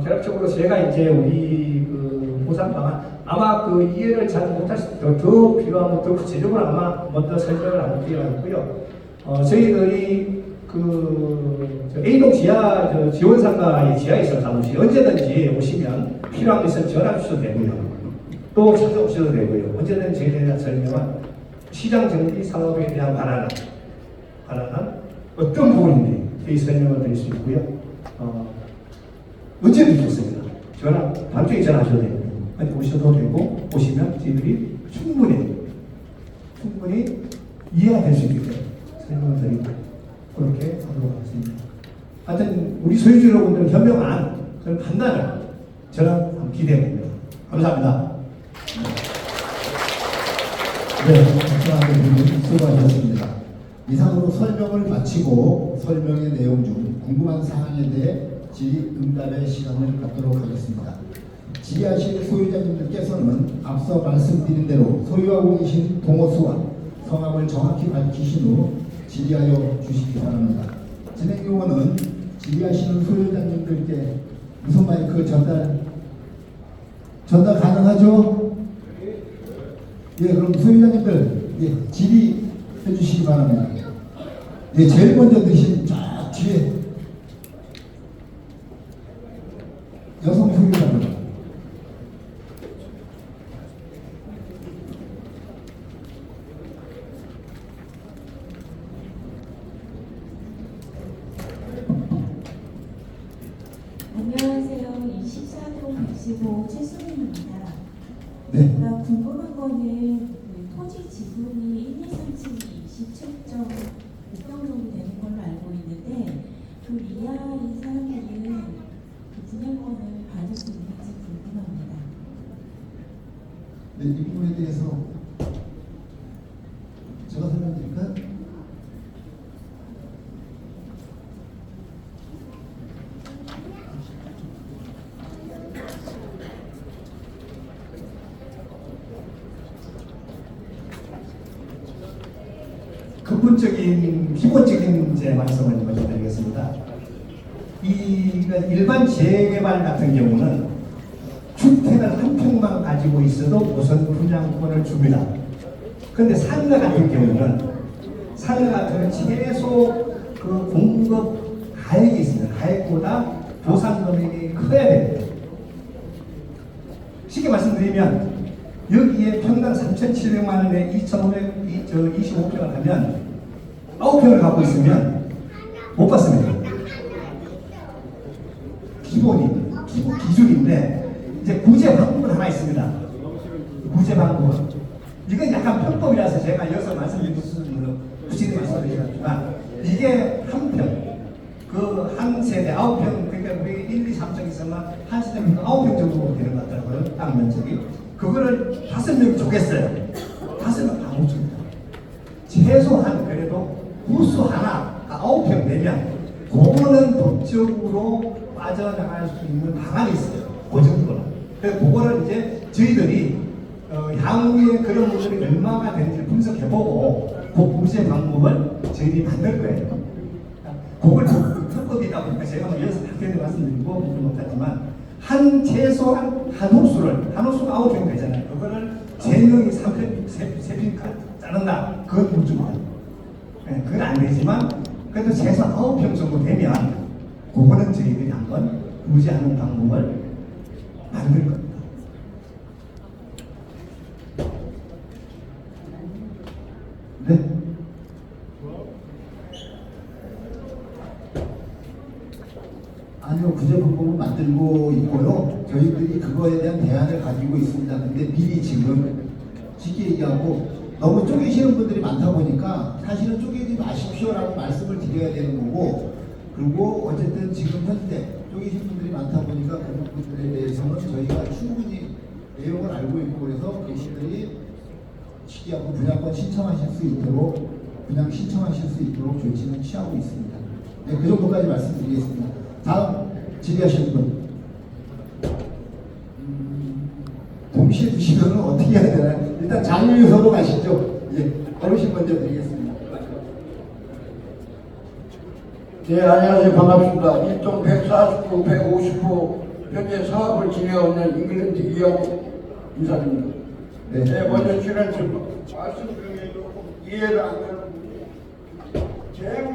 결합적으로 제가 이제 우리 그 보상 방안 아마 그 이해를 잘 못할 수도 더 필요하면 더 구체적으로 아마 먼저 설명을 하는 필요가 있고요. 저희들이 그 A동 지하 지원상가의 지하에 있어서 사무실 언제든지 오시면 필요한 게 있으면 전화 주셔도 되고요. 또 찾아오셔도 되고요. 언제든지 저희에 대한 설명은 시장 정비 사업에 대한 관한은 어떤 부분인지 저희 설명을 드릴 수 있고요. 언제든지 좋습니다. 전화, 밤중에 전화하셔도 됩니다. 아니, 오셔도 되고, 오시면 저희들이 충분히 이해가 될 수 있게 설명을 드리고, 그렇게 하도록 하겠습니다. 하여튼, 우리 소유주 여러분들은 현명한 그런 판단을 저는 기대합니다. 감사합니다. 네. 박수와 대표님 수고하셨습니다. 이상으로 설명을 마치고 설명의 내용 중 궁금한 사항에 대해 질의응답의 시간을 갖도록 하겠습니다. 질의하실 소유자님들께서는 앞서 말씀드린 대로 소유하고 계신 동호수와 성함을 정확히 밝히신 후 질의하여 주시기 바랍니다. 진행 요원은 질의하시는 소유자님들께 무선 마이크 전달 가능하죠? 예, 그럼 소유자님들 질의해 주시기 바랍니다. 예, 제일 먼저 드신 저 뒤에 여성 소유자입니다. 안녕하세요. 24동 115 최수민입니다. 네. 제가 궁금한 거는 그 토지 지분이 1, 2, 3, 7이 27.5평 정도 되는 걸로 알고 있는데 그 이하의 사람들은 그 분양권을 받을 수 있는지 궁금합니다. 네, 이 부분에 대해서 제가 설명드릴까요? 근본적인 기본적인 제 말씀을 먼저 드리겠습니다. 이 일반 재개발 같은 경우는 주택을 한 평만 가지고 있어도 우선 분양권을 줍니다. 그런데 상가 같은 경우는 최소 그 공급 가액이 있습니다. 가액보다 보상 금액이 커야 됩니다. 쉽게 말씀드리면 여기에 평당 3,700만 원에 2,525평을 하면 9평을 갖고 있으면 못 받습니다. 기준인데 이제 구제 방법은 하나 있습니다. 구제 방법은 이건 약간 편법이라서 제가 여기서 말씀드리는 굳이 말씀드리지만 이게 한 평, 그 한 세대 9평, 그러니까 우리 1, 2, 3층 있으면 한 세대 9평 정도 되는 것 같더라고요. 땅 면적이. 그거를 5명 주겠어요. 5명 다 못 줍니다. 최소한 그래도 부수 하나 9평 되면 그거는 법적으로 빠져나갈 수 있는 방안이 있어요. 그 정도는. 그래서 그거를 이제 저희들이 향후에 그런 분들이 얼마나 되는지 분석해보고 그 구제 방법을 저희들이 만들 거예요. 그걸 특법이다 보니까 제가 여기서 당연히 말씀드리고 못하지만 최소한 한호수가 9평 되잖아요. 그거를 3명이 3평 자른다. 그건 문제입니다. 네, 그건 안 되지만 그래도 최소한 9평 정도 되면 그거는 저희들이 한번 구제하는 방법을 만들 겁니다. 네. 아니요, 구제 방법을 만들고 있고요. 저희들이 그거에 대한 대안을 가지고 있습니다. 근데 미리 지금 쉽게 얘기하고 너무 쪼개시는 분들이 많다 보니까 사실은 쪼개지 마십시오라고 말씀을 드려야 되는 거고, 그리고 어쨌든 지금 현재 쪼개신 분들이 많다 보니까 그 부분들에 대해서는 저희가 충분히 내용을 알고 있고, 그래서 계시들이 쉽게 하고 분양권 신청하실 수 있도록 조치는 취하고 있습니다. 네, 그 정도까지 말씀드리겠습니다. 다음 질의하시는 분. 동시에 주시면 어떻게 해야 되나요? 일단 장유유서로 가시죠. 예, 어르신 먼저 드리겠습니다. 네, 안녕하세요. 반갑습니다. 일동 149, 150호 현재 사업을 진행하고 있는 잉글랜드 이영 인사드립니다. 네, 먼저 지난 말씀 중에 조금 이해를 안 되는 재물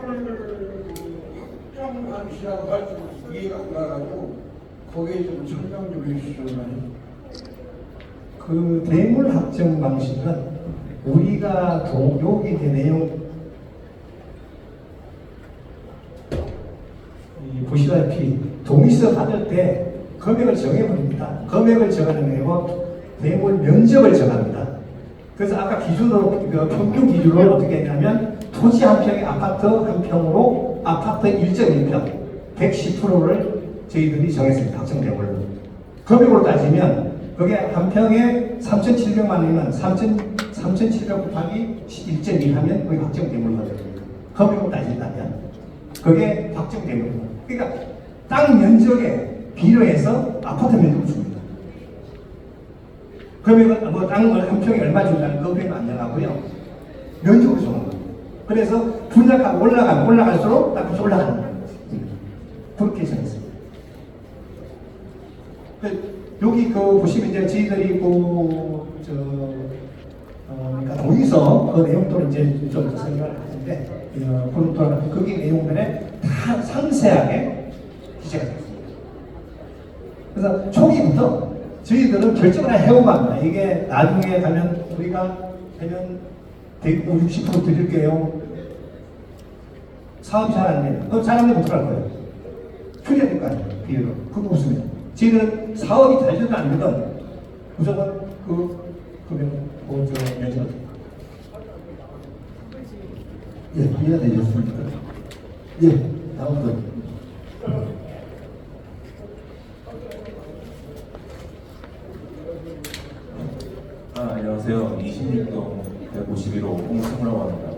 확정 방식이라고 말씀 이해가 안 가가지고 거기에 좀 설명 좀 해주시면. 그 대물 확정 방식은 우리가 여기 내용 보시다시피 동의서 받을 때 금액을 정해버립니다. 금액을 정하는 대물 면적을 정합니다. 그래서 아까 기준으로 평균 기준으로 어떻게 했냐면 토지 한 평에 아파트 한 평으로 아파트 1.1평 110%를 저희들이 정했습니다. 확정 대물로. 금액으로 따지면 그게 한 평에 3,700만 원이면 3,400 3,700 곱하기 1.1 하면 그게 확정대물거든요. 허비로 따진다면 그게 확정대물. 그러니까 땅 면적에 비례해서 아파트 면적을 줍니다. 그러면 뭐 땅을 한 평에 얼마 준다는 그거는 안 나가고요. 면적으로 주는 거예요. 그래서 분양가가 올라갈수록 땅값이 올라가는 거예요. 그렇게 정했습니다. 여기 보시면 이제 저희들이 그러니까 도의서 그 내용도 이제 좀 설명을 하는데 거기 내용들에 다 상세하게 기재가 되어 있습니다. 그래서 초기부터 저희들은 결정을 해오고 합니다. 이게 나중에 가면 우리가 되면 60% 드릴게요. 사업이 잘 안 되면 그럼 잘 안 되면 어떡할 거예요? 줄여야 될 거 아니에요. 비율을. 그거 없으면 저희들은 사업이 잘 되든 안 되든 무조건 면제가 됩니다. 예, 이해가 되셨습니까? 예, 다음 분. 안녕하세요. 26동 151호 홍승우라고 합니다.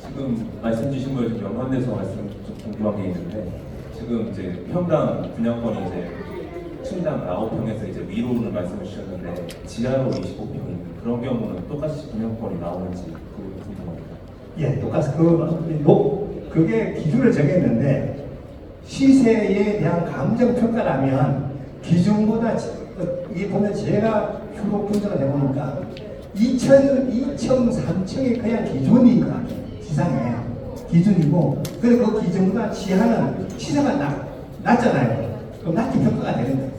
지금 말씀 주신 거에 좀 연관돼서 말씀 좀 궁금한 게 있는데, 지금 이제 평당 분양권이 이제 층당 9평에서 이제 위로를 말씀을 주셨는데 지하로 25평인 그런 경우는 똑같이 분양권이 나오는지 그거 궁금합니다. 예, 똑같이 그게 기준을 정했는데 시세에 대한 감정 평가라면 기준보다 이 보면 제가 주로 분석을 해보니까 2층, 3층이 그냥 기준입니다. 지상에 기준이고, 그리고 그 기준보다 지하는 시세가 낮잖아요. 그럼 낮게 평가가 되는 거예요.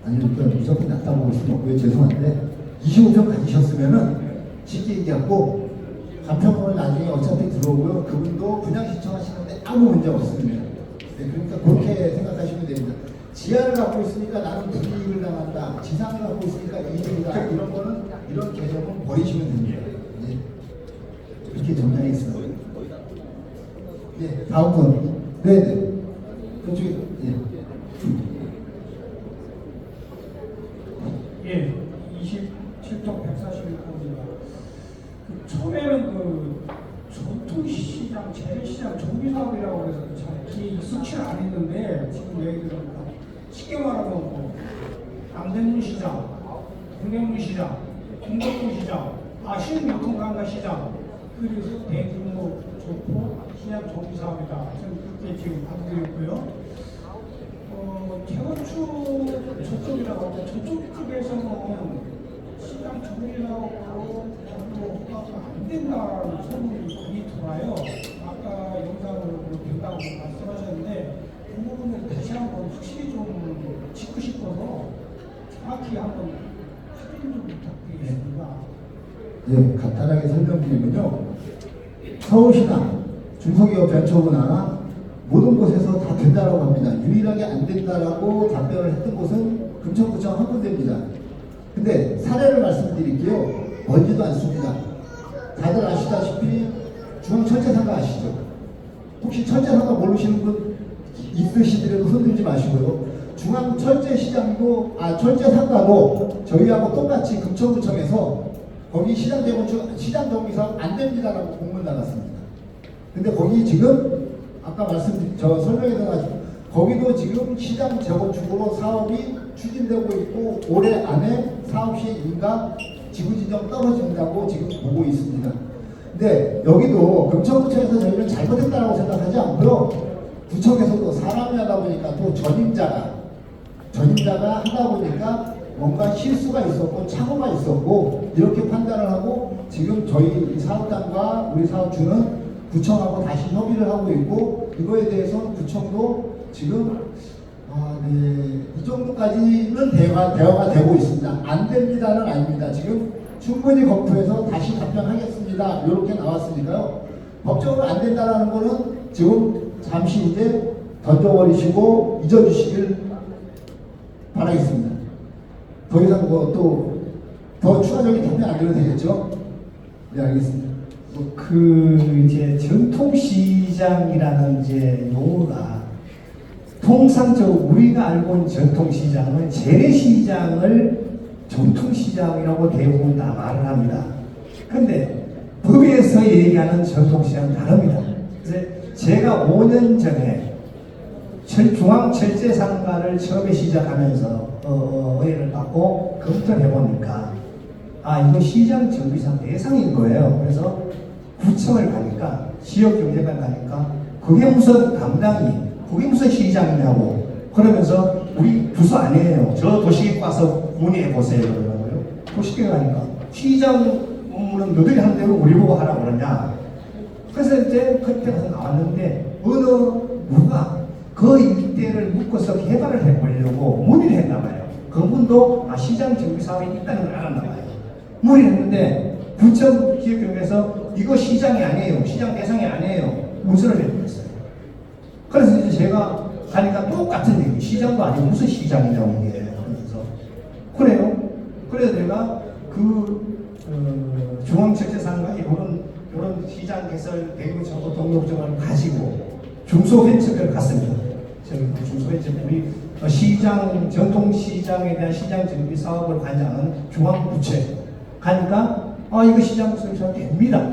아니, 그러니까 무조건 낮다고 볼 수는 없고요. 죄송한데 25평 가지셨으면은 쉽게 얘기하고 간평을 나중에 어차피 들어오고요. 그분도 분양 신청하시는데 아무 문제 없습니다. 네, 그러니까 그렇게 생각하시면 됩니다. 지하를 갖고 있으니까 나는 불이익을 당한다. 지상을 갖고 있으니까 이익이다. 이런 거는 이런 개념은 버리시면 됩니다. 네. 그렇게 정리하겠습니다. 네, 다음 분. 네, 네. 그쪽에 예, 27동 141호입니다. 처음에는 전통시장, 재래시장 정비사업이라고 해서 잘 익숙치 않았는데 지금 얘기 들으니까 쉽게 말하면 남대문 시장, 동대문 시장, 동덕동 시장, 신유통관광 시장, 그리고 대규모 조포 시장 정비사업이다. 저는 그렇게 지금 받아들였고요. 재건축 저쪽이라고 하죠. 저쪽 쪽에서는 시장 정비라고 허가가 안 된다는 소문이 많이 들어와요. 아까 영상으로 된다고 말씀하셨는데 그 부분을 다시 한번 확실히 좀 짚고 싶어서 정확히 한번 확인 좀 부탁드리겠습니다. 예, 간단하게 설명드리면요. 서울시나 중소기업 벤처부나 모든 곳에서 다 된다라고 합니다. 유일하게 안 된다라고 답변을 했던 곳은 금천구청 한 군데입니다. 근데 사례를 말씀드릴게요. 멀지도 않습니다. 다들 아시다시피 중앙철제상가 아시죠? 혹시 철제상가 모르시는 분 있으시더라도 손들지 마시고요. 중앙철제시장도 철제상가도 저희하고 똑같이 금천구청에서 거기 시장정비사업 안 됩니다라고 공문 나갔습니다. 근데 거기 지금 아까 설명해 드려가지고 거기도 지금 시장 재건축으로 사업이 추진되고 있고 올해 안에 사업 시행 인가 지구 지정 떨어진다고 지금 보고 있습니다. 근데 여기도 금천구청에서 저희는 잘못했다라고 생각하지 않고요. 구청에서도 사람이 하다 보니까 또 전임자가 하다 보니까 뭔가 실수가 있었고 착오가 있었고 이렇게 판단을 하고 지금 저희 사업단과 우리 사업주는 구청하고 다시 협의를 하고 있고 이거에 대해서는 구청도 지금 이 정도까지는 대화가 되고 있습니다. 안 됩니다는 아닙니다. 지금 충분히 검토해서 다시 답변하겠습니다. 이렇게 나왔으니까요. 법적으로 안 된다는 거는 지금 잠시 이제 던져버리시고 잊어주시길 바라겠습니다. 더 이상 더 추가적인 답변 안 드려도 되겠죠? 네, 알겠습니다. 이제 전통시장이라는 이제 용어가 통상적으로 우리가 알고 있는 전통시장은 재래시장을 전통시장이라고 대부분 다 말을 합니다. 근데 법에서 얘기하는 전통시장은 다릅니다. 그래서 제가 5년 전에 중앙철제상가를 처음에 시작하면서 의뢰를 받고 검토를 해보니까 이거 시장 정비상 대상인 거예요. 그래서 구청을 가니까 지역경제관 가니까 그게 무슨 담당이 그게 무슨 시장이냐고 그러면서 우리 부서 아니에요. 저 도시계획 와서 문의해 보세요. 그러더라고요. 도시계획 가니까 시장 업무는 너희들이 하는 대로 우리 보고 하라고 그러냐. 그래서 이제 그때 가서 나왔는데 어느 누가 그 일대를 묶어서 개발을 해보려고 문의를 했나 봐요. 그분도 시장 정비 사업이 있다는 걸 알았나 봐요. 문의를 했는데 부천 지역경에서 이거 시장이 아니에요. 시장 대상이 아니에요. 문서를 내드렸어요. 그래서 이제 제가 가니까 똑같은 얘기. 시장도 아니고 무슨 시장이냐고 이게. 그러면서 그래요. 그래서 내가 중앙철제상가 이런 시장 개설 대규모 정보 등록증을 가지고 중소벤처를 갔습니다. 저희 중소벤처 우리 시장 전통시장에 대한 시장 정비 사업을 관장하는 중앙부처에 가니까 이거 시장 설치가 됩니다.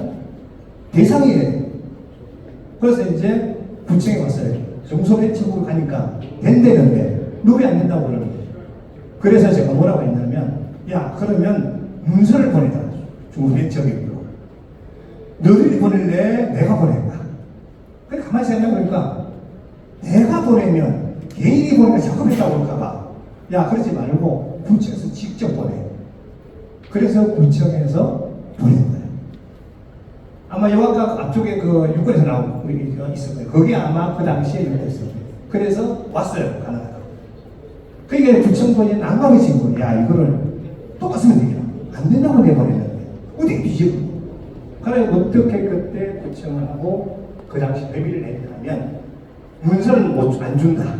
대상이에요. 그래서 이제 부청에 왔어요. 중소벤처국을 가니까 된다는데 누구이 안 된다고 그러는 거예요. 그래서 제가 뭐라고 했냐면 야 그러면 문서를 보내달라. 중소벤처국으로. 너희들이 보낼래? 내가 보낼까? 그래 가만히 생각해보니까 내가 보내면 개인이 보내면 작업했다고 그럴까봐 야 그러지 말고 구청에서 직접 보내. 그래서 구청에서 보낸 거예요. 아마 여기가 앞쪽에 그 유권에서 나온 얘기가 있을 거예요. 그게 아마 그 당시에 유권했을 거예요. 그래서 왔어요. 가나다가. 그러니까 구청권이 난감해진 거예요. 야 이거를 똑같으면 되겠다. 안 된다고 내버리는데 어떻게 뒤집어. 그래 어떻게 그때 구청을 하고 그 당시 회비를 냈냐면 문서는 안 준다.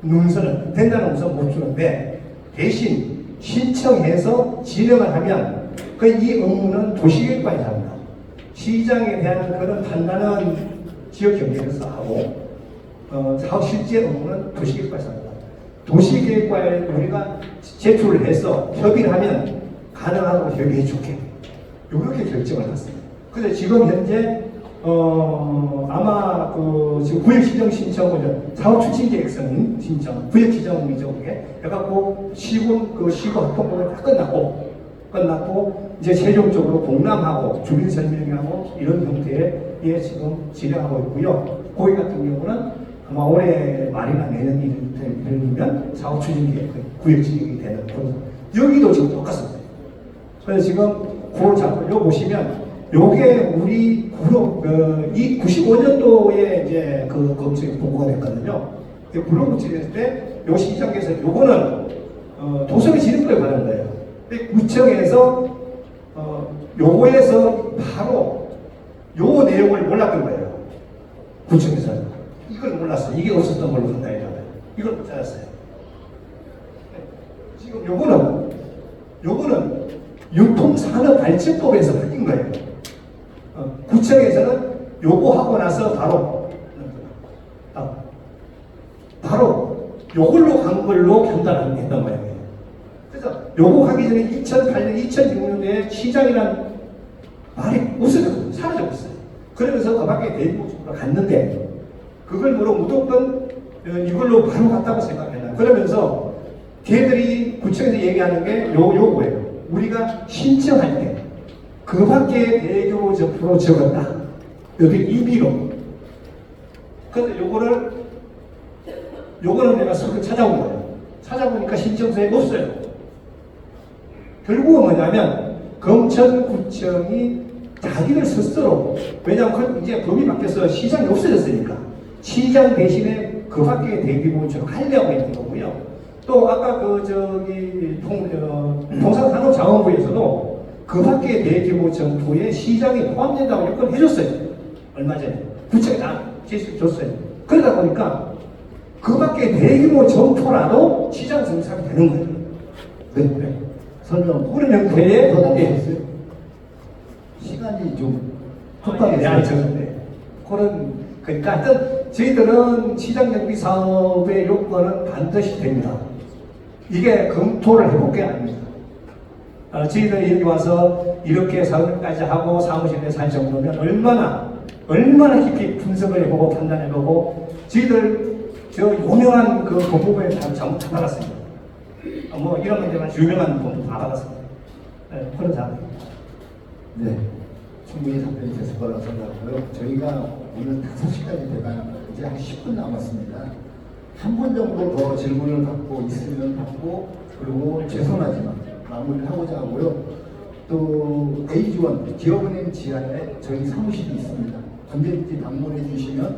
문서는 된다는 문서 못 주는데 대신 신청해서 진행을 하면 이 업무는 도시계획관이 합니다. 시장에 대한 그런 판단은 지역경제에서 하고 사업 실제 업무는 도시계획관에서 합니다. 도시계획관에 우리가 제출을 해서 협의를 하면 가능하다고 협의해 줄게. 이렇게 결정을 했습니다. 그래서 지금 현재 아마 지금 구역지정 신청은 사업 추진 계획서는 신청, 구역지정이죠 그게. 해갖고 시군 시구 합동법이 다 끝났고 이제 최종적으로 공람하고 주민 설명하고 이런 형태의 지금 진행하고 있고요. 거기 같은 경우는 아마 올해 말이나 내년 되면 사업 추진 계획, 구역지정이 되는 그런. 여기도 지금 똑같습니다. 그래서 지금 그걸 잡고 요 보시면 요게 우리 이 95년도에 이제 그 검증이 보고가 됐거든요. 구로구청했을 때 요 시장에서 요거는 도성의 지름길에 가는 거예요. 근데 구청에서 요거에서 바로 요 내용을 몰랐던 거예요. 구청에서는 이걸 몰랐어요. 이게 없었던 걸로 간다 이러면 이걸 못 찾았어요. 지금 요거는 유통산업발전법에서 바뀐 거예요. 구청에서는 요거 하고 나서 바로 요걸로 간 걸로 판단했던 거예요. 그래서 요거 하기 전에 2008년, 2006년에 시장이란 말이 없어졌거든요. 사라졌어요. 그러면서 그 밖에 대입국으로 갔는데 그걸 무조건 이걸로 바로 갔다고 생각해요. 그러면서 걔들이 구청에서 얘기하는 게 요거예요. 우리가 신청할 때 그 밖에 대규모 접수로 적었다. 여기 임의로. 그래서 요거는 내가 서로 찾아온 거예요. 찾아보니까 신청서에 없어요. 결국은 뭐냐면 검천구청이 자기들 스스로 왜냐하면 이제 법이 바뀌어서 시장이 없어졌으니까 시장 대신에 그 밖에 대규모처럼 하려고 했던 거고요. 또 아까 통상산업자원부에서도 그 밖에 대규모 점포에 시장이 포함된다고 요건을 해줬어요. 얼마 전에 구청에 다 제시를 줬어요. 그러다 보니까 그 밖에 대규모 점포라도 시장 정착이 되는 거예요. 네. 설명 그런 형태의 시간이 좀 촉박해졌는데 그러니까 하여튼 저희들은 시장정비 사업의 요건은 반드시 됩니다. 이게 검토를 해볼 게 아닙니다. 저희들이 여기 와서 이렇게 사업까지 하고 사무실에 살 정도면 얼마나 깊이 분석을 해보고 판단해보고 저희들 저 유명한 그 법무부에 다 전부 다 받았습니다. 뭐 이런 문제만 유명한 법무 다 받았습니다. 네, 그런 상황입니다. 네, 충분히 답변이 됐을 거라고 생각하고요. 저희가 오늘 5시까지 돼가는 이제 한 10분 남았습니다. 한 분 정도 더 질문을 받고 있으면 받고, 그리고 죄송하지만 마무리를 하고자 하고요. 또 A지원 기업은행 지하에 저희 사무실이 있습니다. 언제든지 방문해 주시면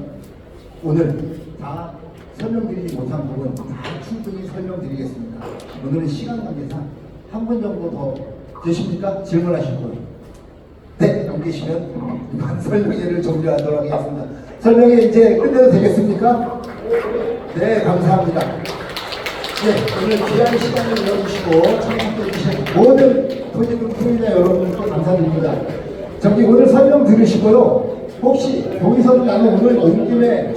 오늘 다 설명드리지 못한 부분 다 충분히 설명드리겠습니다. 오늘은 시간 관계상 한 분 정도 더 계십니까? 질문하실 분? 네, 안 계시면 이만 설명회를 종료하도록 하겠습니다. 설명회 이제 끝내도 되겠습니까? 네, 감사합니다. 네, 오늘 귀한 시간을 내어주시고 참석해주신 모든 토지금 소유자 여러분께 감사드립니다. 저기 오늘 설명 들으시고요. 혹시 동의서를 나는 오늘 온 김에